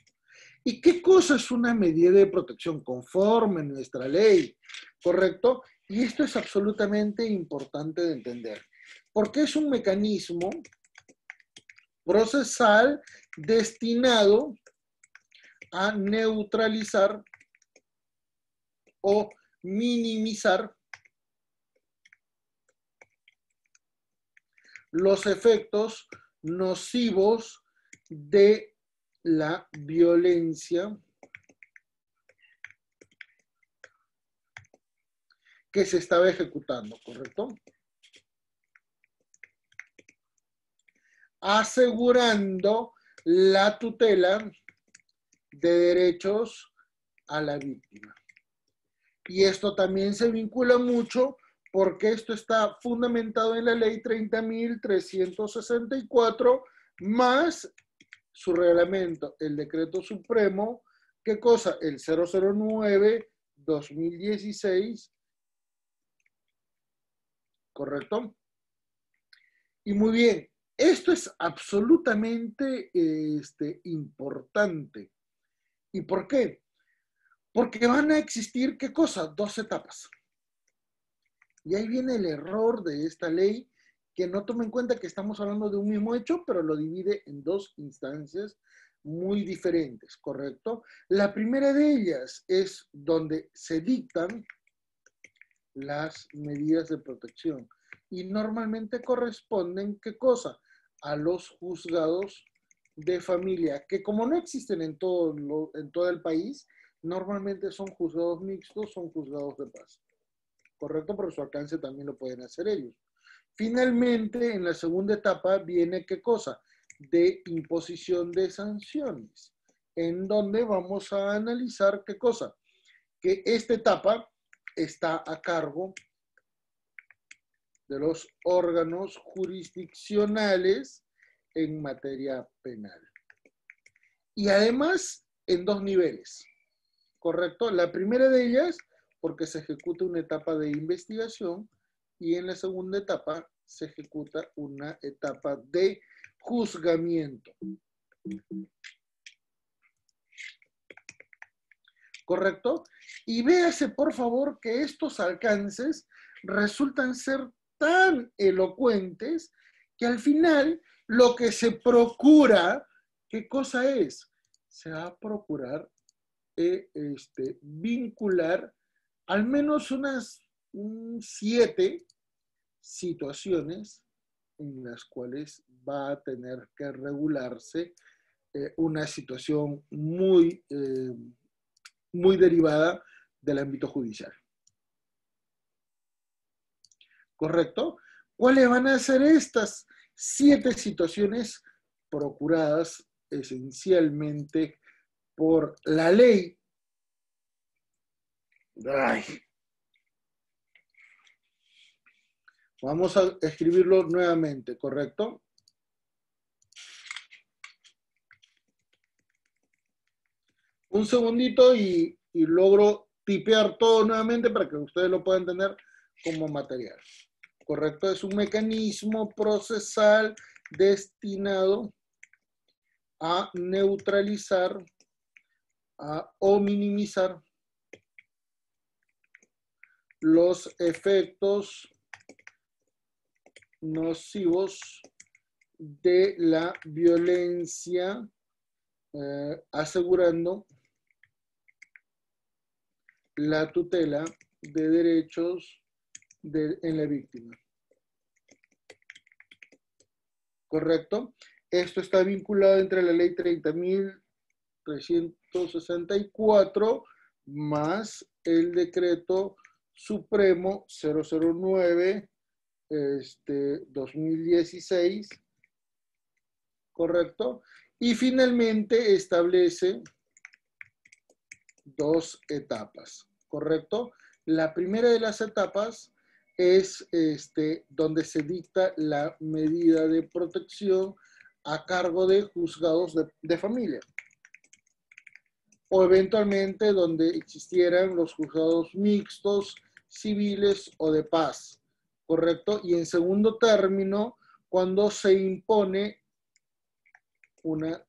¿Y qué cosa es una medida de protección conforme a nuestra ley? ¿Correcto? Y esto es absolutamente importante de entender, porque es un mecanismo procesal destinado a neutralizar o minimizar los efectos nocivos de la violencia que se estaba ejecutando, ¿correcto? Asegurando la tutela de derechos a la víctima. Y esto también se vincula mucho porque esto está fundamentado en la ley 30.364 más su reglamento, el decreto supremo, ¿qué cosa? El 009-2016, ¿correcto? Y muy bien, esto es absolutamente importante. ¿Y por qué? Porque van a existir, ¿qué cosa? Dos etapas. Y ahí viene el error de esta ley, que no toma en cuenta que estamos hablando de un mismo hecho, pero lo divide en dos instancias muy diferentes, ¿correcto? La primera de ellas es donde se dictan las medidas de protección y normalmente corresponden, ¿qué cosa? A los juzgados de familia, que como no existen en todo el país, normalmente son juzgados mixtos, son juzgados de paz. ¿Correcto? Pero su alcance también lo pueden hacer ellos. Finalmente, en la segunda etapa viene ¿qué cosa? De imposición de sanciones, en donde vamos a analizar ¿qué cosa? Que esta etapa está a cargo de los órganos jurisdiccionales en materia penal. Y además en dos niveles, ¿correcto? La primera de ellas, porque se ejecuta una etapa de investigación, y en la segunda etapa se ejecuta una etapa de juzgamiento. ¿Correcto? Y véase, por favor, que estos alcances resultan ser tan elocuentes que al final lo que se procura, ¿qué cosa es? Se va a procurar vincular al menos unas 7 situaciones en las cuales va a tener que regularse una situación muy derivada del ámbito judicial. ¿Correcto? ¿Cuáles van a ser estas 7 situaciones procuradas esencialmente por la ley? Ay. Vamos a escribirlo nuevamente, ¿correcto? Un segundito y logro tipear todo nuevamente para que ustedes lo puedan tener como material. ¿Correcto? Es un mecanismo procesal destinado a neutralizar o minimizar los efectos nocivos de la violencia, asegurando la tutela de derechos en la víctima. ¿Correcto? Esto está vinculado entre la ley 30.364 más el decreto supremo 009 2016, ¿correcto? Y finalmente establece 2 etapas, ¿correcto? La primera de las etapas es donde se dicta la medida de protección a cargo de juzgados de familia. O eventualmente donde existieran los juzgados mixtos, civiles o de paz, ¿correcto? Y en segundo término, cuando se impone una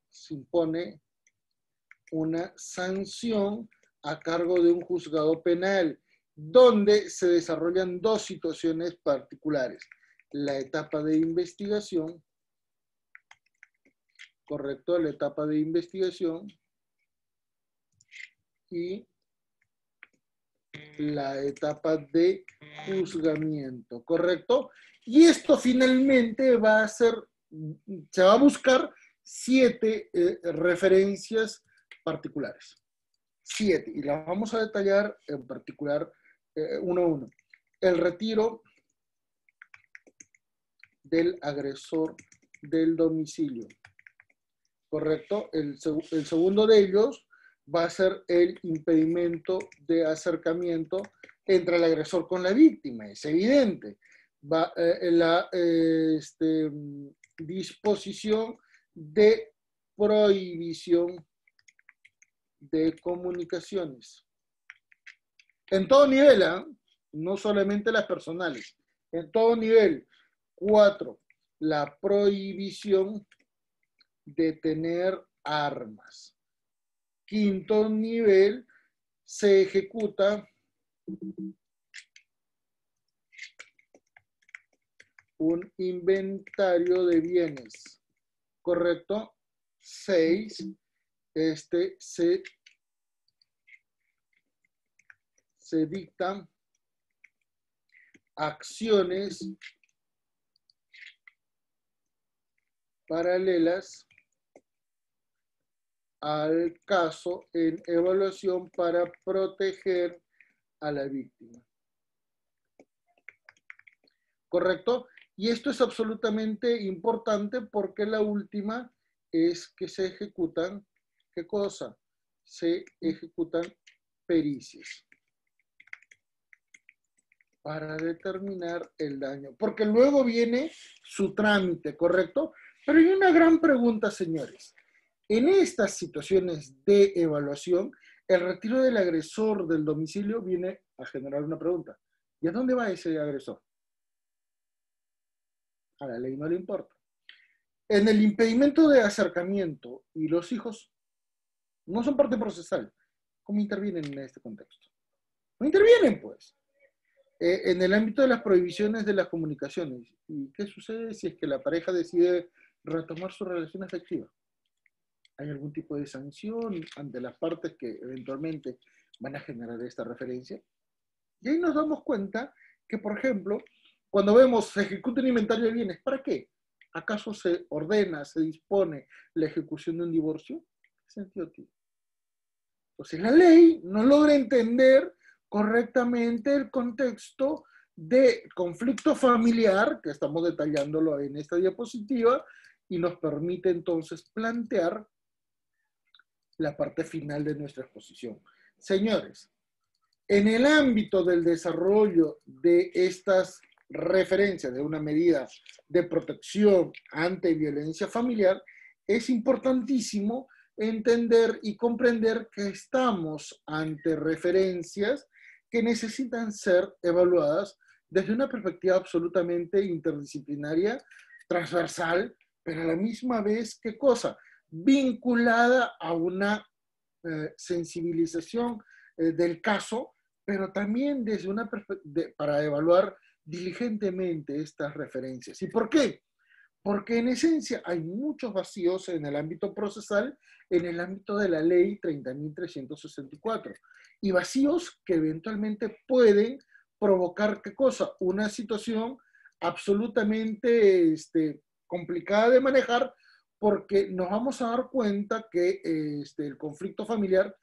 sanción a cargo de un juzgado penal, donde se desarrollan dos situaciones particulares. La etapa de investigación, ¿correcto? La etapa de investigación y la etapa de juzgamiento, ¿correcto? Y esto finalmente se va a buscar 7 referencias particulares. 7, y las vamos a detallar en particular uno a uno. El retiro del agresor del domicilio, ¿correcto? El segundo de ellos va a ser el impedimento de acercamiento entre el agresor con la víctima, es evidente. La disposición de prohibición de comunicaciones. En todo nivel, ¿eh? No solamente las personales, en todo nivel. 4, la prohibición de tener armas. Quinto nivel, se ejecuta un inventario de bienes, ¿correcto? 6, se dictan acciones paralelas al caso en evaluación para proteger a la víctima. ¿Correcto? Y esto es absolutamente importante porque la última es que se ejecutan, ¿qué cosa? Se ejecutan pericias para determinar el daño. Porque luego viene su trámite, ¿correcto? Pero hay una gran pregunta, señores. En estas situaciones de evaluación, el retiro del agresor del domicilio viene a generar una pregunta. ¿Y a dónde va ese agresor? A la ley no le importa. En el impedimento de acercamiento y los hijos no son parte procesal. ¿Cómo intervienen en este contexto? No intervienen, pues. En el ámbito de las prohibiciones de las comunicaciones. ¿Y qué sucede si es que la pareja decide retomar su relación afectiva? ¿Hay algún tipo de sanción ante las partes que eventualmente van a generar esta referencia? Y ahí nos damos cuenta que, por ejemplo, cuando vemos se ejecuta un inventario de bienes, ¿para qué? ¿Acaso se ordena, se dispone la ejecución de un divorcio? ¿Qué sentido tiene? Entonces la ley no logra entender correctamente el contexto de conflicto familiar, que estamos detallándolo en esta diapositiva, y nos permite entonces plantear la parte final de nuestra exposición. Señores, en el ámbito del desarrollo de estas referencias de una medida de protección ante violencia familiar, es importantísimo entender y comprender que estamos ante referencias que necesitan ser evaluadas desde una perspectiva absolutamente interdisciplinaria, transversal, pero a la misma vez, ¿qué cosa? Vinculada a una sensibilización del caso, pero también desde una para evaluar diligentemente estas referencias. ¿Y por qué? Porque en esencia hay muchos vacíos en el ámbito procesal, en el ámbito de la ley 30.364, y vacíos que eventualmente pueden provocar, ¿qué cosa? Una situación absolutamente complicada de manejar, porque nos vamos a dar cuenta que el conflicto familiar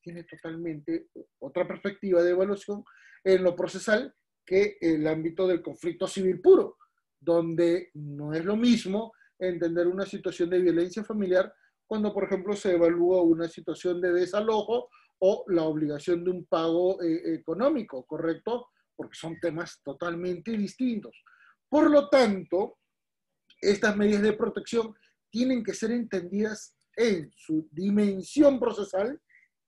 tiene totalmente otra perspectiva de evaluación en lo procesal que el ámbito del conflicto civil puro, donde no es lo mismo entender una situación de violencia familiar cuando, por ejemplo, se evalúa una situación de desalojo o la obligación de un pago económico, ¿correcto? Porque son temas totalmente distintos. Por lo tanto, estas medidas de protección tienen que ser entendidas en su dimensión procesal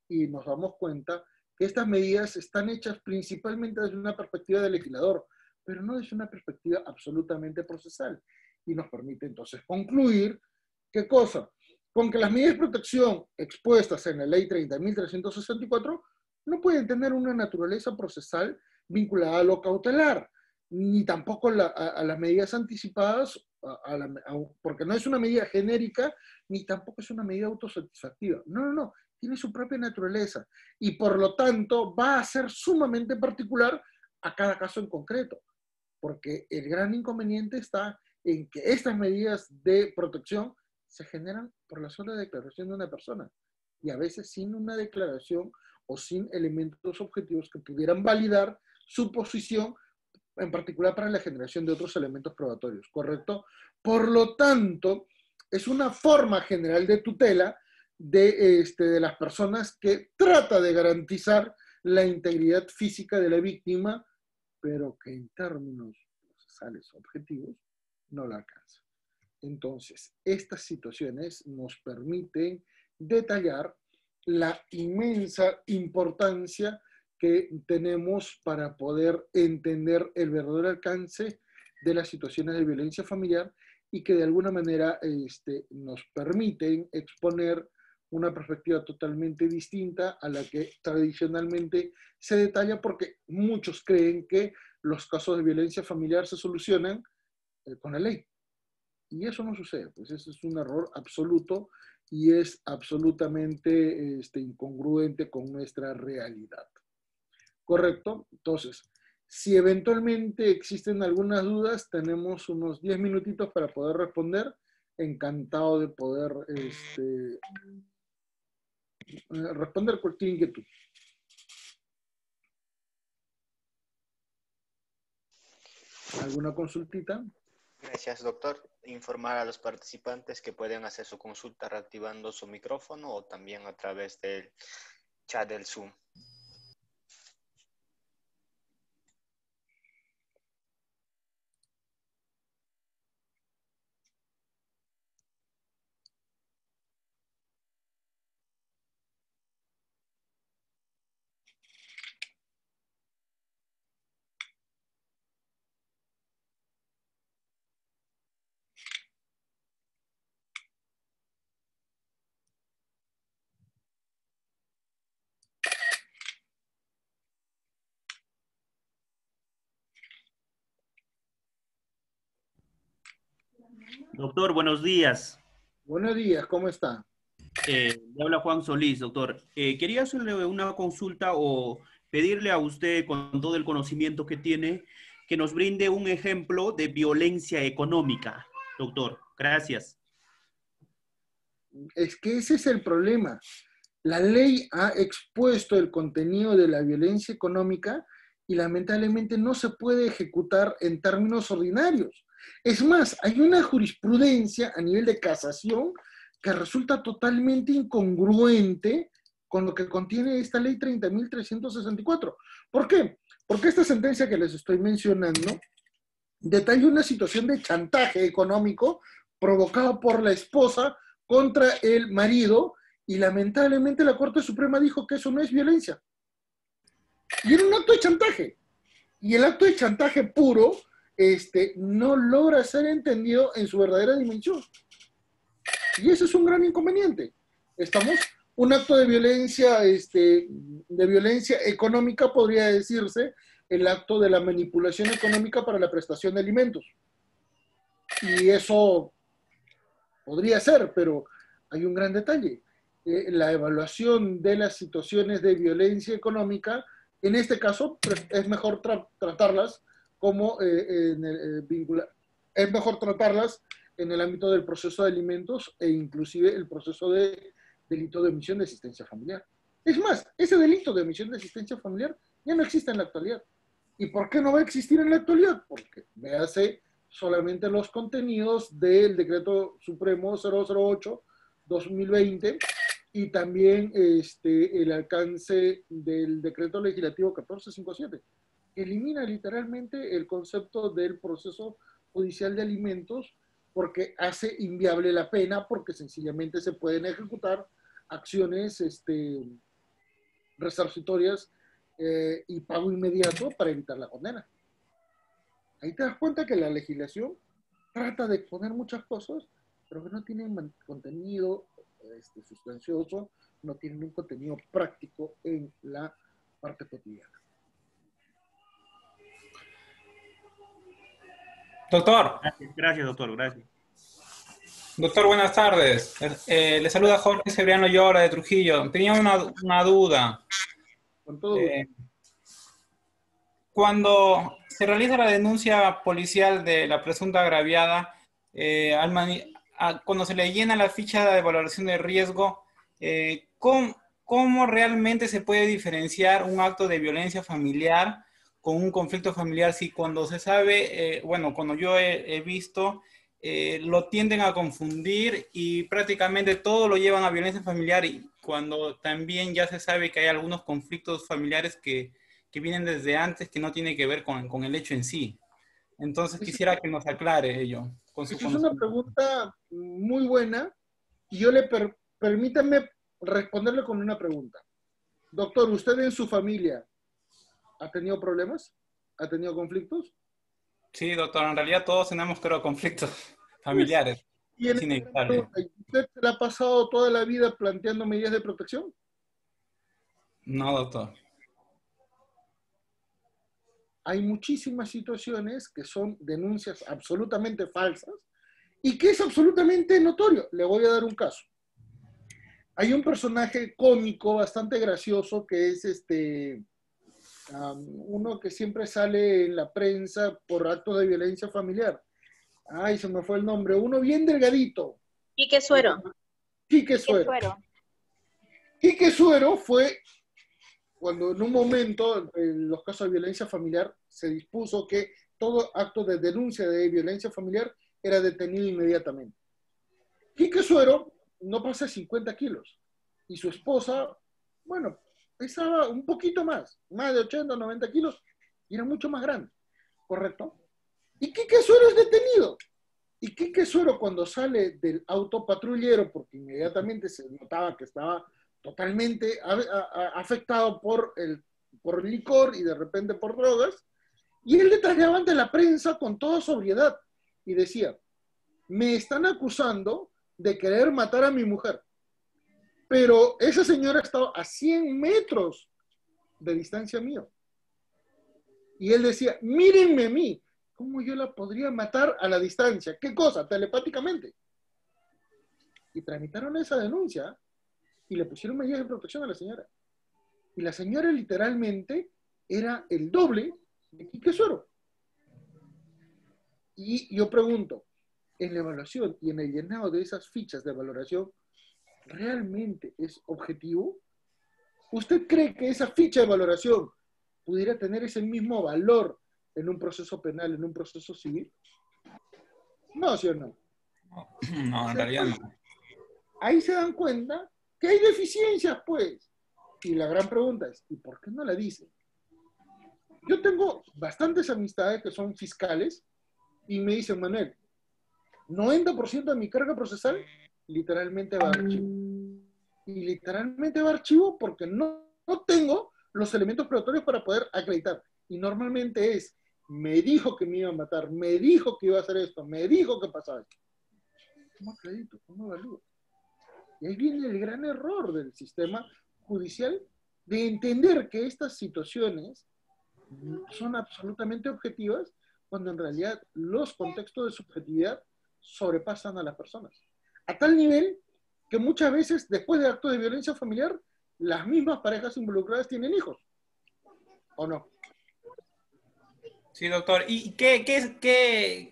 y nos damos cuenta que estas medidas están hechas principalmente desde una perspectiva del legislador, pero no desde una perspectiva absolutamente procesal. Y nos permite entonces concluir, ¿qué cosa? Con que las medidas de protección expuestas en la ley 30.364 no pueden tener una naturaleza procesal vinculada a lo cautelar, ni tampoco a las medidas anticipadas, porque no es una medida genérica, ni tampoco es una medida autosatisfactiva. No, no, no, tiene su propia naturaleza y por lo tanto va a ser sumamente particular a cada caso en concreto, porque el gran inconveniente está en que estas medidas de protección se generan por la sola declaración de una persona y a veces sin una declaración o sin elementos objetivos que pudieran validar su posición, en particular para la generación de otros elementos probatorios, ¿correcto? Por lo tanto, es una forma general de tutela de las personas que trata de garantizar la integridad física de la víctima, pero que en términos procesales objetivos no la alcanza. Entonces, estas situaciones nos permiten detallar la inmensa importancia que tenemos para poder entender el verdadero alcance de las situaciones de violencia familiar y que de alguna manera nos permiten exponer una perspectiva totalmente distinta a la que tradicionalmente se detalla, porque muchos creen que los casos de violencia familiar se solucionan con la ley. Y eso no sucede, pues eso es un error absoluto y es absolutamente incongruente con nuestra realidad. ¿Correcto? Entonces, si eventualmente existen algunas dudas, tenemos unos 10 minutitos para poder responder. Encantado de poder responder cualquier inquietud. ¿Alguna consultita? Gracias, doctor. Informar a los participantes que pueden hacer su consulta reactivando su micrófono o también a través del chat del Zoom. Doctor, buenos días. Buenos días, ¿cómo está? Le habla Juan Solís, doctor. Quería hacerle una consulta o pedirle a usted, con todo el conocimiento que tiene, que nos brinde un ejemplo de violencia económica, doctor. Gracias. Es que ese es el problema. La ley ha expuesto el contenido de la violencia económica y lamentablemente no se puede ejecutar en términos ordinarios. Es más, hay una jurisprudencia a nivel de casación que resulta totalmente incongruente con lo que contiene esta ley 30.364. ¿Por qué? Porque esta sentencia que les estoy mencionando detalla una situación de chantaje económico provocado por la esposa contra el marido, y lamentablemente la Corte Suprema dijo que eso no es violencia. Y era un acto de chantaje. Y el acto de chantaje puro no logra ser entendido en su verdadera dimensión. Y ese es un gran inconveniente. Estamos, un acto de violencia económica podría decirse el acto de la manipulación económica para la prestación de alimentos. Y eso podría ser, pero hay un gran detalle. La evaluación de las situaciones de violencia económica, en este caso, es mejor tratarlas como es mejor tratarlas en el ámbito del proceso de alimentos e inclusive el proceso de delito de omisión de asistencia familiar. Es más, ese delito de omisión de asistencia familiar ya no existe en la actualidad. ¿Y por qué no va a existir en la actualidad? Porque véase solamente los contenidos del Decreto Supremo 008-2020 y también el alcance del Decreto Legislativo 1457, que elimina literalmente el concepto del proceso judicial de alimentos porque hace inviable la pena, porque sencillamente se pueden ejecutar acciones resarcitorias y pago inmediato para evitar la condena. Ahí te das cuenta que la legislación trata de exponer muchas cosas, pero que no tienen contenido sustancioso, no tienen un contenido práctico en la parte cotidiana. Doctor. Gracias, doctor, gracias. Doctor, buenas tardes. Le saluda Jorge Cebriano Llora de Trujillo. Tenía una duda. Con todo gusto. Cuando se realiza la denuncia policial de la presunta agraviada, cuando se le llena la ficha de valoración de riesgo, ¿cómo realmente se puede diferenciar un acto de violencia familiar con un conflicto familiar? Si cuando se sabe, cuando yo he visto, lo tienden a confundir y prácticamente todo lo llevan a violencia familiar, y cuando también ya se sabe que hay algunos conflictos familiares que vienen desde antes, que no tiene que ver con el hecho en sí. Entonces quisiera que nos aclare ello. Esa es una pregunta muy buena, y yo permítame responderle con una pregunta. Doctor, ¿usted en su familia ha tenido problemas? ¿Ha tenido conflictos? Sí, doctor, en realidad todos tenemos, creo, conflictos familiares. Es inevitable. ¿Usted se la ha pasado toda la vida planteando medidas de protección? No, doctor. Hay muchísimas situaciones que son denuncias absolutamente falsas y que es absolutamente notorio. Le voy a dar un caso. Hay un personaje cómico bastante gracioso que es uno que siempre sale en la prensa por actos de violencia familiar. Ay, se me fue el nombre. Uno bien delgadito. Quique Suero. Quique Suero. Quique Suero fue cuando en un momento en los casos de violencia familiar se dispuso que todo acto de denuncia de violencia familiar era detenido inmediatamente. Quique Suero no pasa 50 kilos y su esposa, bueno, pesaba un poquito más de 80 o 90 kilos y era mucho más grande, ¿correcto? Y Quique Suero es detenido. Y Quique Suero, cuando sale del auto patrullero, porque inmediatamente se notaba que estaba totalmente afectado por el licor y de repente por drogas, y él detallaba ante la prensa con toda sobriedad y decía: me están acusando de querer matar a mi mujer, pero esa señora estaba a 100 metros de distancia mío. Y él decía: mírenme a mí, ¿cómo yo la podría matar a la distancia? ¿Qué cosa? Telepáticamente. Y tramitaron esa denuncia y le pusieron medidas de protección a la señora. Y la señora literalmente era el doble de Quique Suero. Y yo pregunto, en la evaluación y en el llenado de esas fichas de valoración, ¿realmente es objetivo? ¿Usted cree que esa ficha de valoración pudiera tener ese mismo valor en un proceso penal, en un proceso civil? No, ¿sí o no? No, en realidad no. Ahí se dan cuenta que hay deficiencias, pues. Y la gran pregunta es, ¿y por qué no la dicen? Yo tengo bastantes amistades que son fiscales y me dicen: Manuel, 90% de mi carga procesal literalmente va a archivo. Y literalmente va a archivo porque no tengo los elementos probatorios para poder acreditar. Y normalmente es: me dijo que me iba a matar, me dijo que iba a hacer esto, me dijo que pasaba esto. ¿Cómo acredito? ¿Cómo evalúo? Y ahí viene el gran error del sistema judicial de entender que estas situaciones son absolutamente objetivas, cuando en realidad los contextos de subjetividad sobrepasan a las personas. A tal nivel que muchas veces, después de actos de violencia familiar, las mismas parejas involucradas tienen hijos. ¿O no? Sí, doctor. ¿Y qué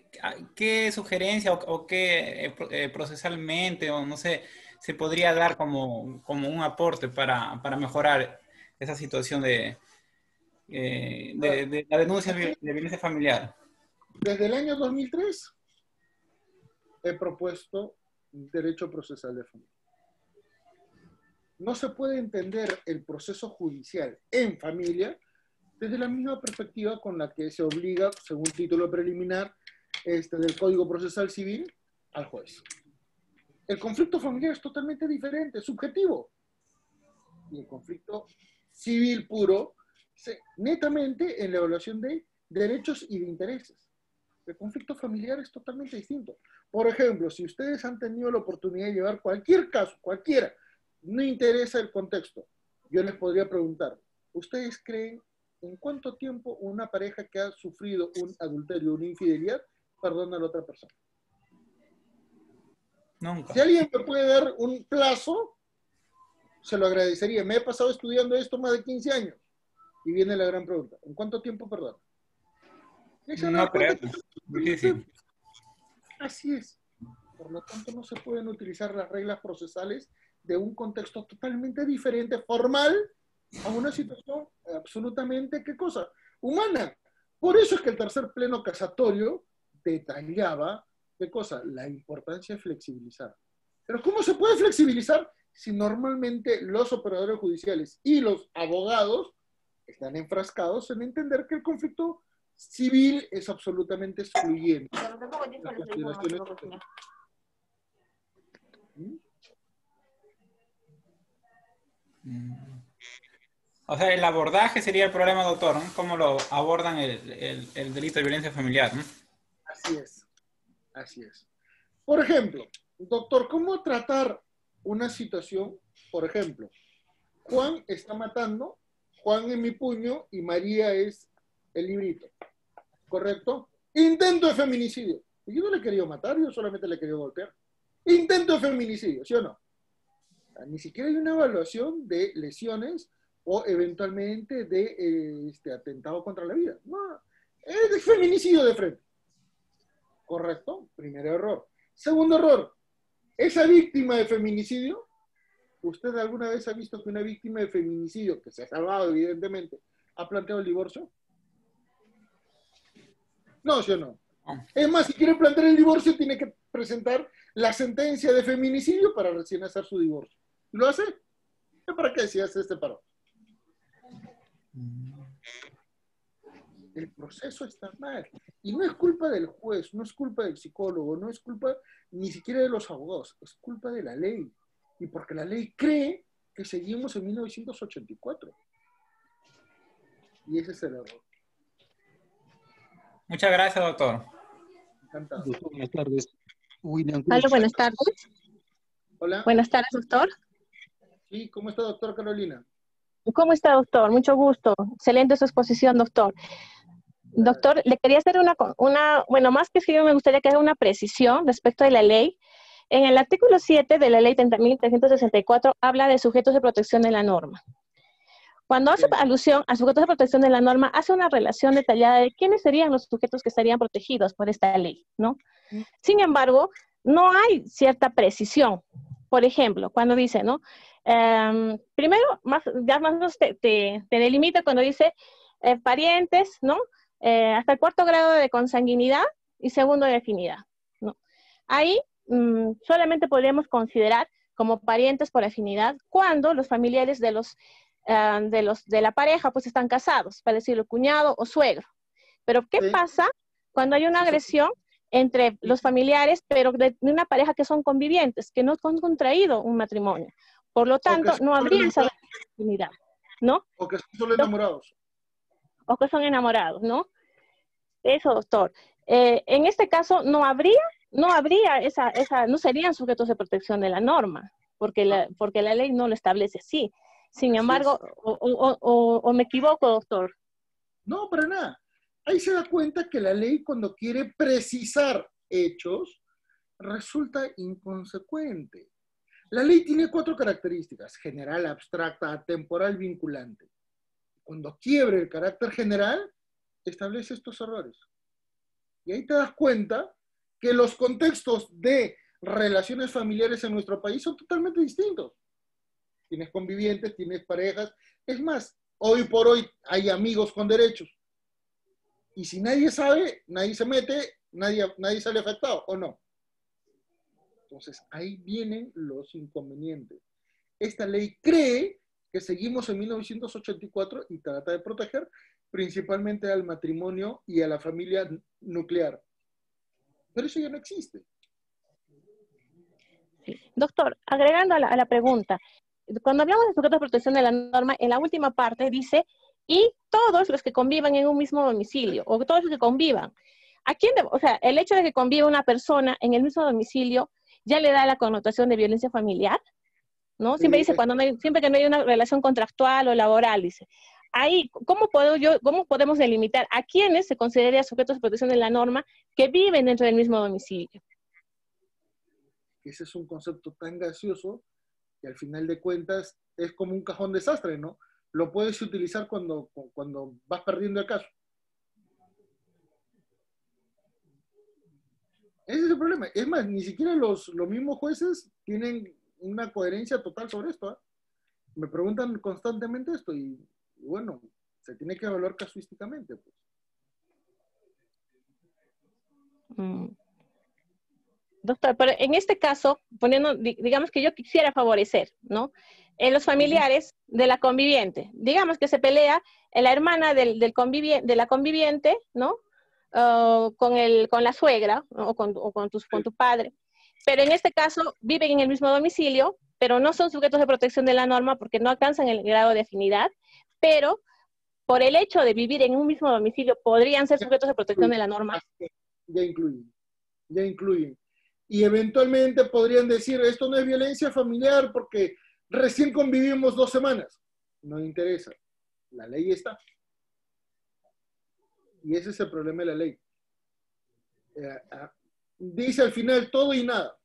sugerencia o qué procesalmente, o no sé, se podría dar como un aporte para mejorar esa situación de la denuncia de violencia familiar? Desde el año 2003 he propuesto derecho procesal de familia. No se puede entender el proceso judicial en familia desde la misma perspectiva con la que se obliga, según título preliminar del Código Procesal Civil, al juez. El conflicto familiar es totalmente diferente, es subjetivo. Y el conflicto civil puro, netamente en la evaluación de derechos y de intereses. El conflicto familiar es totalmente distinto. Por ejemplo, si ustedes han tenido la oportunidad de llevar cualquier caso, cualquiera, no interesa el contexto, yo les podría preguntar, ¿ustedes creen en cuánto tiempo una pareja que ha sufrido un adulterio, una infidelidad, perdona a la otra persona? Nunca. Si alguien me puede dar un plazo, se lo agradecería. Me he pasado estudiando esto más de 15 años. Y viene la gran pregunta, ¿en cuánto tiempo perdona? No creo. Difícil. Así es. Por lo tanto, no se pueden utilizar las reglas procesales de un contexto totalmente diferente, formal, a una situación absolutamente, ¿qué cosa? Humana. Por eso es que el tercer pleno casatorio detallaba, ¿qué cosa? La importancia de flexibilizar. Pero ¿cómo se puede flexibilizar si normalmente los operadores judiciales y los abogados están enfrascados en entender que el conflicto civil es absolutamente excluyente? O sea, el abordaje sería el problema, doctor, ¿no? ¿Cómo lo abordan el delito de violencia familiar, ¿no? Así es, así es. Por ejemplo, doctor, ¿cómo tratar una situación? Por ejemplo, Juan está matando, Juan es mi puño y María es el librito, ¿correcto? Intento de feminicidio. Yo no le he querido matar, yo solamente le he querido golpear. Intento de feminicidio, ¿sí o no? Ni siquiera hay una evaluación de lesiones o eventualmente de atentado contra la vida. No, es de feminicidio de frente. ¿Correcto? Primer error. Segundo error, esa víctima de feminicidio, ¿usted alguna vez ha visto que una víctima de feminicidio, que se ha salvado evidentemente, ha planteado el divorcio? No, ¿sí o no? Es más, si quiere plantear el divorcio, tiene que presentar la sentencia de feminicidio para recién hacer su divorcio. ¿Lo hace? ¿Para qué si hace este paro? El proceso está mal. Y no es culpa del juez, no es culpa del psicólogo, no es culpa ni siquiera de los abogados, es culpa de la ley. Y porque la ley cree que seguimos en 1984. Y ese es el error. Muchas gracias, doctor. Encantado. Doctor, buenas tardes. William Hola, Cruz. buenas tardes. Hola. Buenas tardes, doctor. Sí, ¿cómo está, doctor Carolina? ¿Cómo está, doctor? Mucho gusto. Excelente su exposición, doctor. Doctor, le quería hacer bueno, más que sí, me gustaría que haga una precisión respecto de la ley. En el artículo 7 de la ley 30.364 habla de sujetos de protección de la norma. Cuando hace alusión a sujetos de protección de la norma, hace una relación detallada de quiénes serían los sujetos que estarían protegidos por esta ley, ¿no? Sin embargo, no hay cierta precisión. Por ejemplo, cuando dice, ¿no? Primero, ya más o menos te delimita cuando dice parientes, ¿no? Hasta el 4º grado de consanguinidad y 2º de afinidad, ¿no? Ahí solamente podríamos considerar como parientes por afinidad cuando los familiares de la pareja pues están casados, para decirlo cuñado o suegro. Pero ¿qué pasa cuando hay una agresión entre los familiares, pero de una pareja que son convivientes, que no han contraído un matrimonio? Por lo tanto, no habría esa afinidad, ¿no? O que son solo enamorados. O que son enamorados, ¿no? Eso, doctor. En este caso no habría no serían sujetos de protección de la norma, porque la ley no lo establece así. Sin embargo, o me equivoco, doctor. No, para nada. Ahí se da cuenta que la ley, cuando quiere precisar hechos, resulta inconsecuente. La ley tiene 4 características: general, abstracta, atemporal, vinculante. Cuando quiebre el carácter general, establece estos errores. Y ahí te das cuenta que los contextos de relaciones familiares en nuestro país son totalmente distintos. Tienes convivientes, tienes parejas. Es más, hoy por hoy hay amigos con derechos. Y si nadie sabe, nadie se mete, nadie sale afectado, ¿o no? Entonces, ahí vienen los inconvenientes. Esta ley cree que seguimos en 1984 y trata de proteger principalmente al matrimonio y a la familia nuclear. Pero eso ya no existe. Doctor, agregando a la pregunta, cuando hablamos de sujetos de protección de la norma, en la última parte dice, y todos los que convivan en un mismo domicilio, o todos los que convivan. ¿A quién o sea, el hecho de que convive una persona en el mismo domicilio ya le da la connotación de violencia familiar, ¿no? Siempre dice siempre que no hay una relación contractual o laboral, dice. Ahí, ¿cómo podemos delimitar a quiénes se consideraría sujetos de protección de la norma que viven dentro del mismo domicilio? Ese es un concepto tan gaseoso que al final de cuentas es como un cajón desastre, ¿no? Lo puedes utilizar cuando vas perdiendo el caso. Ese es el problema. Es más, ni siquiera los mismos jueces tienen una coherencia total sobre esto, ¿eh? Me preguntan constantemente esto y bueno, se tiene que evaluar casuísticamente, pues. Doctor, pero en este caso, digamos que yo quisiera favorecer, ¿no? En los familiares de la conviviente. Digamos que se pelea la hermana de la conviviente, ¿no? Con la suegra, ¿no? o con tu padre. Pero en este caso viven en el mismo domicilio, pero no son sujetos de protección de la norma porque no alcanzan el grado de afinidad, pero por el hecho de vivir en un mismo domicilio podrían ser sujetos de protección de la norma. Ya incluyen. Y eventualmente podrían decir, esto no es violencia familiar porque recién convivimos 2 semanas. No interesa. La ley está. Y ese es el problema de la ley. Dice al final todo y nada.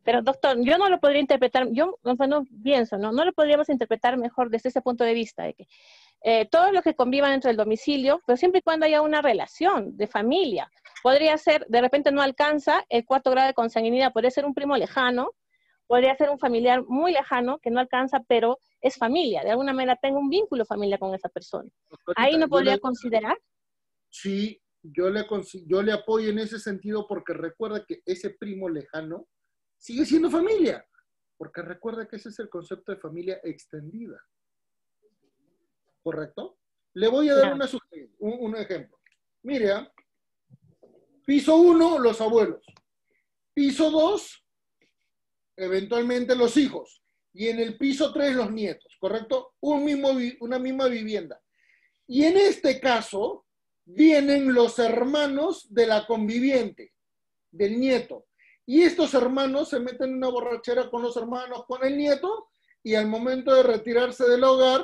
Pero doctor, yo no lo podría interpretar, yo no pienso, ¿no? No lo podríamos interpretar mejor desde ese punto de vista, de que todos los que convivan dentro del domicilio, pero siempre y cuando haya una relación de familia. Podría ser, de repente no alcanza el 4º grado de consanguinidad, podría ser un primo lejano, podría ser un familiar muy lejano que no alcanza, pero es familia. De alguna manera tengo un vínculo familiar con esa persona. ¿Ahí no podría considerar? Sí, yo le apoyo en ese sentido porque recuerda que ese primo lejano sigue siendo familia. Porque recuerda que ese es el concepto de familia extendida. ¿Correcto? Le voy a dar un ejemplo. Mire, piso 1, los abuelos. Piso 2, eventualmente los hijos. Y en el piso 3, los nietos. ¿Correcto? Una misma vivienda. Y en este caso, vienen los hermanos de la conviviente, del nieto. Y estos hermanos se meten en una borrachera con los hermanos, con el nieto, y al momento de retirarse del hogar,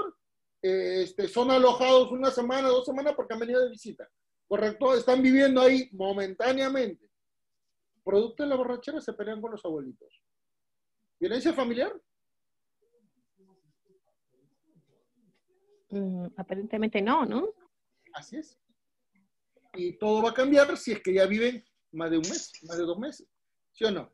son alojados 1 semana, 2 semanas porque han venido de visita. ¿Correcto? Están viviendo ahí momentáneamente. Producto de la borrachera se pelean con los abuelitos. ¿Violencia familiar? Aparentemente no, ¿no? Así es. Y todo va a cambiar si es que ya viven más de 1 mes, más de 2 meses. ¿Sí o no?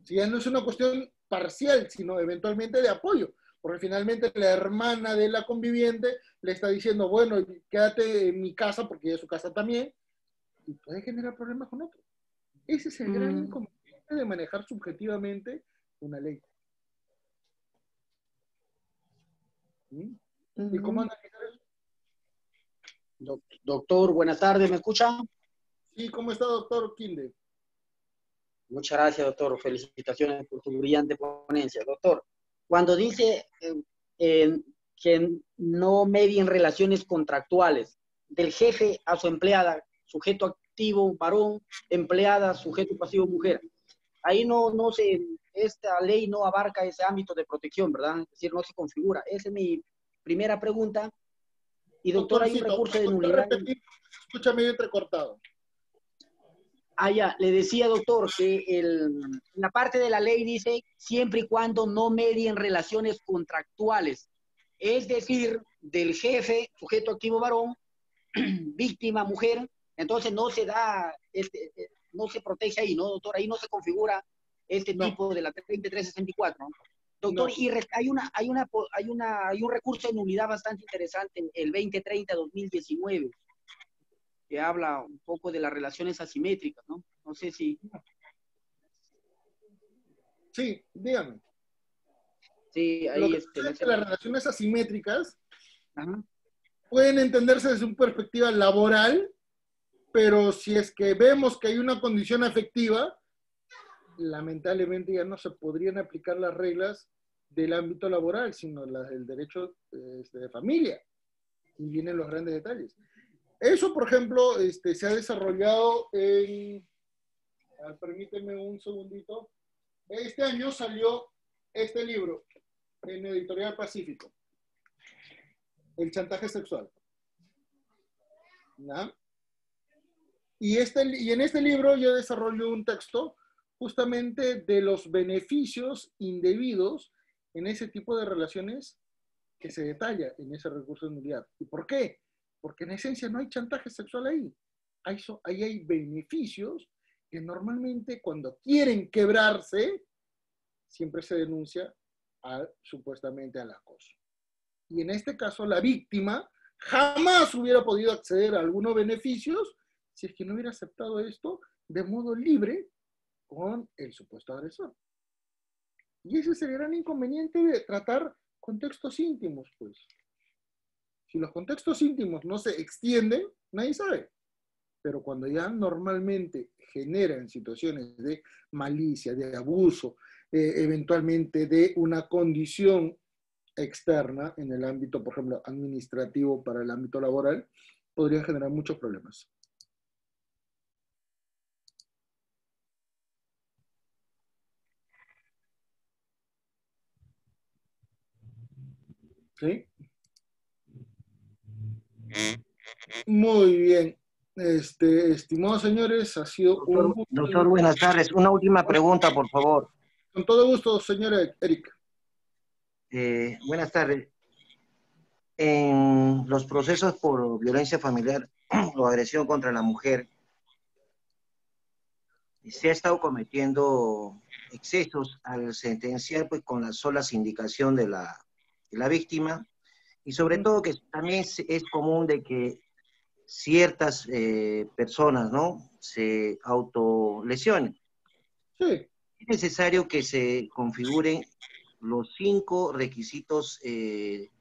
Si ya no es una cuestión parcial, sino eventualmente de apoyo. Porque finalmente la hermana de la conviviente le está diciendo, bueno, quédate en mi casa porque ya es su casa también, y puede generar problemas con otro. Ese es el gran inconveniente de manejar subjetivamente una ley. ¿Sí? ¿Y cómo analizar eso? Doctor, buenas tardes, ¿me escucha? Sí, ¿cómo está, doctor Quinde? Muchas gracias, doctor. Felicitaciones por tu brillante ponencia. Doctor, cuando dice que no medien relaciones contractuales del jefe a su empleada, sujeto activo varón, empleada, sujeto pasivo mujer, ahí esta ley no abarca ese ámbito de protección, ¿verdad? Es decir, no se configura. Esa es mi primera pregunta. Y doctor, hay un recurso de nulidad. Escúchame, entrecortado. Ya, le decía, doctor, que la parte de la ley dice siempre y cuando no medien relaciones contractuales, es decir, del jefe, sujeto activo varón, víctima mujer, entonces no se da, no se protege ahí, ¿no, doctor? Ahí no se configura tipo de la 3364, ¿no? Doctor, y hay un recurso de nulidad bastante interesante en el 2030-2019. Que habla un poco de las relaciones asimétricas, ¿no? No sé si... Sí, dígame. Sí, ahí las relaciones asimétricas pueden entenderse desde una perspectiva laboral, pero si es que vemos que hay una condición afectiva, lamentablemente ya no se podrían aplicar las reglas del ámbito laboral, sino las del derecho de familia. Y vienen los grandes detalles. Eso, por ejemplo, se ha desarrollado en... permíteme un segundito. Este año salió este libro en Editorial Pacífico. El chantaje sexual. ¿Ya? Y en este libro yo desarrollo un texto justamente de los beneficios indebidos en ese tipo de relaciones que se detalla en ese recurso familiar. ¿Y por qué? Porque en esencia no hay chantaje sexual ahí. Ahí hay beneficios que normalmente cuando quieren quebrarse, siempre se denuncia supuestamente al acoso. Y en este caso la víctima jamás hubiera podido acceder a algunos beneficios si es que no hubiera aceptado esto de modo libre con el supuesto agresor. Y ese es el gran inconveniente de tratar contextos íntimos, pues. Si los contextos íntimos no se extienden, nadie sabe. Pero cuando ya normalmente generan situaciones de malicia, de abuso, eventualmente de una condición externa en el ámbito, por ejemplo, administrativo para el ámbito laboral, podrían generar muchos problemas. ¿Sí? Muy bien. Estimados señores, ha sido un gusto. Doctor, buenas tardes. Una última pregunta, por favor. Con todo gusto, señor Eric. Buenas tardes. En los procesos por violencia familiar o agresión contra la mujer, se ha estado cometiendo excesos al sentenciar pues, con la sola sindicación de la víctima, y sobre todo que también es común de que ciertas personas, ¿no?, se autolesionen. Sí. Es necesario que se configuren los 5 requisitos que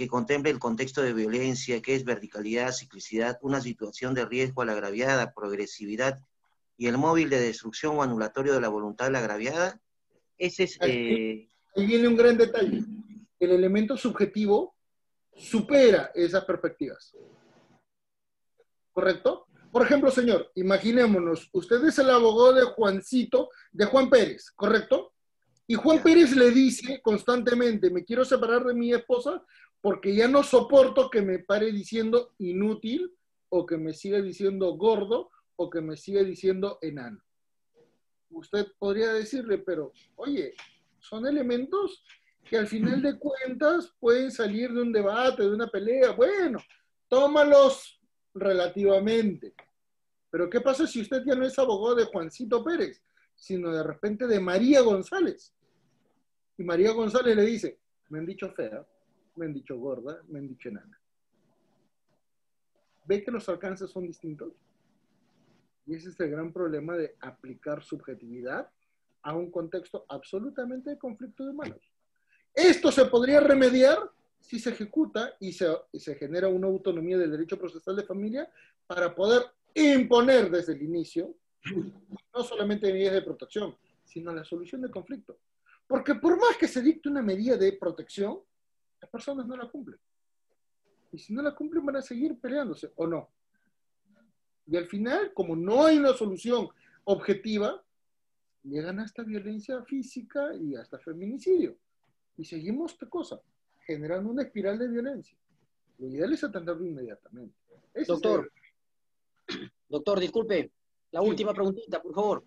contemple el contexto de violencia, que es verticalidad, ciclicidad, una situación de riesgo a la agraviada, progresividad y el móvil de destrucción o anulatorio de la voluntad de la agraviada. Ese es... Ahí viene un gran detalle. El elemento subjetivo supera esas perspectivas. ¿Correcto? Por ejemplo, señor, imaginémonos, usted es el abogado de Juan Pérez, ¿correcto? Y Juan Pérez le dice constantemente, me quiero separar de mi esposa porque ya no soporto que me pare diciendo inútil, o que me siga diciendo gordo, o que me siga diciendo enano. Usted podría decirle, pero, oye, son elementos que al final de cuentas pueden salir de un debate, de una pelea. Bueno, tómalos relativamente. Pero ¿qué pasa si usted ya no es abogado de Juancito Pérez, sino de repente de María González? Y María González le dice, me han dicho fea, me han dicho gorda, me han dicho enana. ¿Ve que los alcances son distintos? Y ese es el gran problema de aplicar subjetividad a un contexto absolutamente de conflicto de humanos. Esto se podría remediar si se ejecuta y se genera una autonomía del derecho procesal de familia para poder imponer desde el inicio no solamente medidas de protección, sino la solución del conflicto. Porque por más que se dicte una medida de protección, las personas no la cumplen. Y si no la cumplen van a seguir peleándose, ¿o no? Y al final, como no hay una solución objetiva, llegan hasta violencia física y hasta feminicidio. Y seguimos, ¿qué cosa? Generando una espiral de violencia. Lo ideal es atenderlo inmediatamente. Doctor, disculpe, la última preguntita, por favor.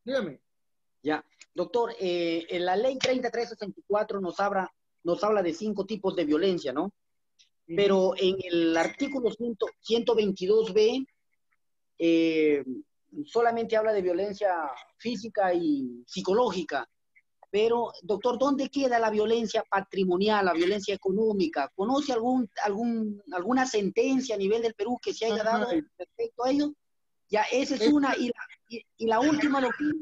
Dígame. Ya, doctor, en la ley 3364 nos habla de 5 tipos de violencia, ¿no? Pero en el artículo 122b solamente habla de violencia física y psicológica. Pero, doctor, ¿dónde queda la violencia patrimonial, la violencia económica? ¿Conoce alguna sentencia a nivel del Perú que se haya dado respecto a ello? Ya, esa es una. Y la última, doctor,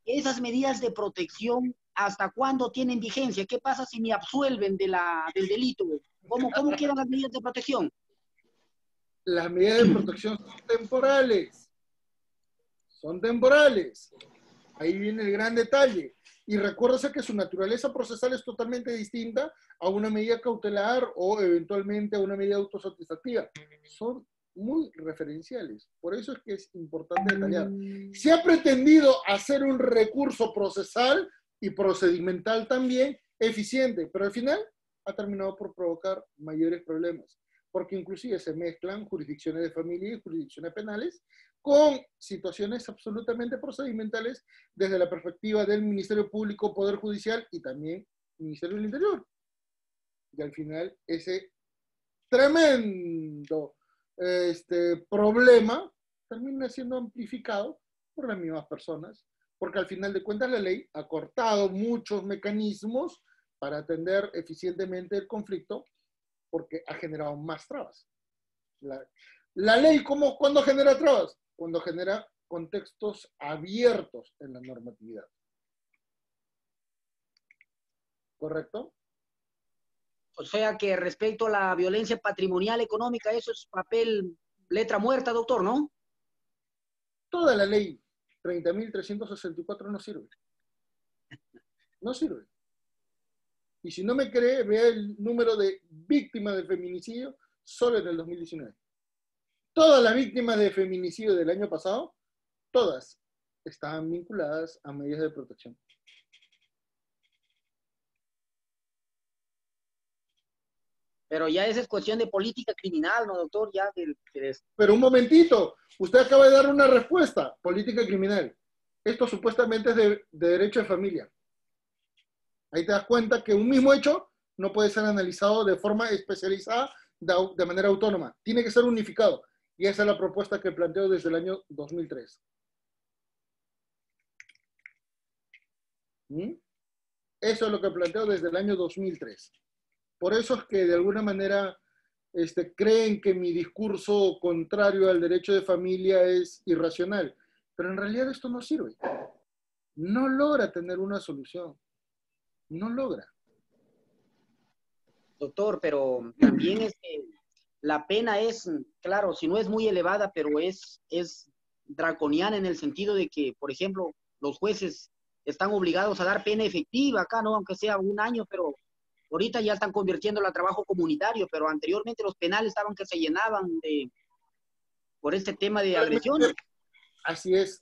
esas medidas de protección, ¿hasta cuándo tienen vigencia? ¿Qué pasa si me absuelven del delito? ¿Cómo quedan las medidas de protección? Las medidas de protección son temporales. Son temporales. Ahí viene el gran detalle. Y recuérdese que su naturaleza procesal es totalmente distinta a una medida cautelar o eventualmente a una medida autosatisfactiva. Son muy referenciales. Por eso es que es importante detallar. Se ha pretendido hacer un recurso procesal y procedimental también eficiente, pero al final ha terminado por provocar mayores problemas, porque inclusive se mezclan jurisdicciones de familia y jurisdicciones penales con situaciones absolutamente procedimentales desde la perspectiva del Ministerio Público, Poder Judicial y también Ministerio del Interior. Y al final ese tremendo problema termina siendo amplificado por las mismas personas, porque al final de cuentas la ley ha cortado muchos mecanismos para atender eficientemente el conflicto, porque ha generado más trabas. La ley, ¿cuándo genera trabas? Cuando genera contextos abiertos en la normatividad. ¿Correcto? O sea que respecto a la violencia patrimonial económica, eso es papel, letra muerta, doctor, ¿no? Toda la ley 30.364 no sirve. No sirve. Y si no me cree, vea el número de víctimas de feminicidio solo en el 2019. Todas las víctimas de feminicidio del año pasado, todas estaban vinculadas a medidas de protección. Pero ya esa es cuestión de política criminal, ¿no, doctor? Ya Pero un momentito, usted acaba de dar una respuesta, política criminal. Esto supuestamente es de derecho de familia. Ahí te das cuenta que un mismo hecho no puede ser analizado de forma especializada de manera autónoma. Tiene que ser unificado. Y esa es la propuesta que planteo desde el año 2003. Eso es lo que planteo desde el año 2003. Por eso es que de alguna manera creen que mi discurso contrario al derecho de familia es irracional. Pero en realidad esto no sirve. No logra tener una solución. No logra. Doctor, pero también es que la pena es, claro, si no es muy elevada, pero es draconiana en el sentido de que, por ejemplo, los jueces están obligados a dar pena efectiva acá, ¿no? Aunque sea 1 año, pero ahorita ya están convirtiéndolo a trabajo comunitario, pero anteriormente los penales estaban que se llenaban por este tema de agresiones. Así es,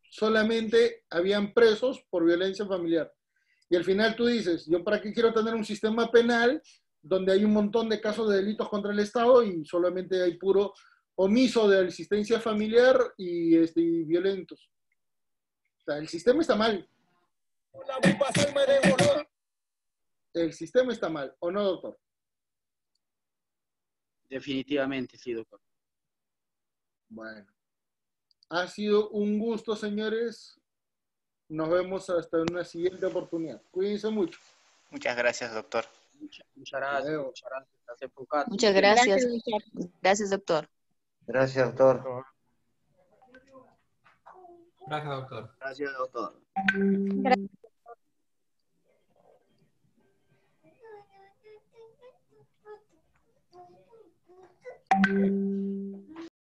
solamente habían presos por violencia familiar. Y al final tú dices, ¿yo para qué quiero tener un sistema penal donde hay un montón de casos de delitos contra el Estado y solamente hay puro omiso de asistencia familiar y violentos? O sea, el sistema está mal. El sistema está mal, ¿o no, doctor? Definitivamente, sí, doctor. Bueno. Ha sido un gusto, señores. Nos vemos hasta una siguiente oportunidad. Cuídense mucho. Muchas gracias, doctor. Muchas gracias. Muchas gracias. Gracias, doctor. Gracias, doctor. Gracias, doctor. Gracias, doctor. Gracias.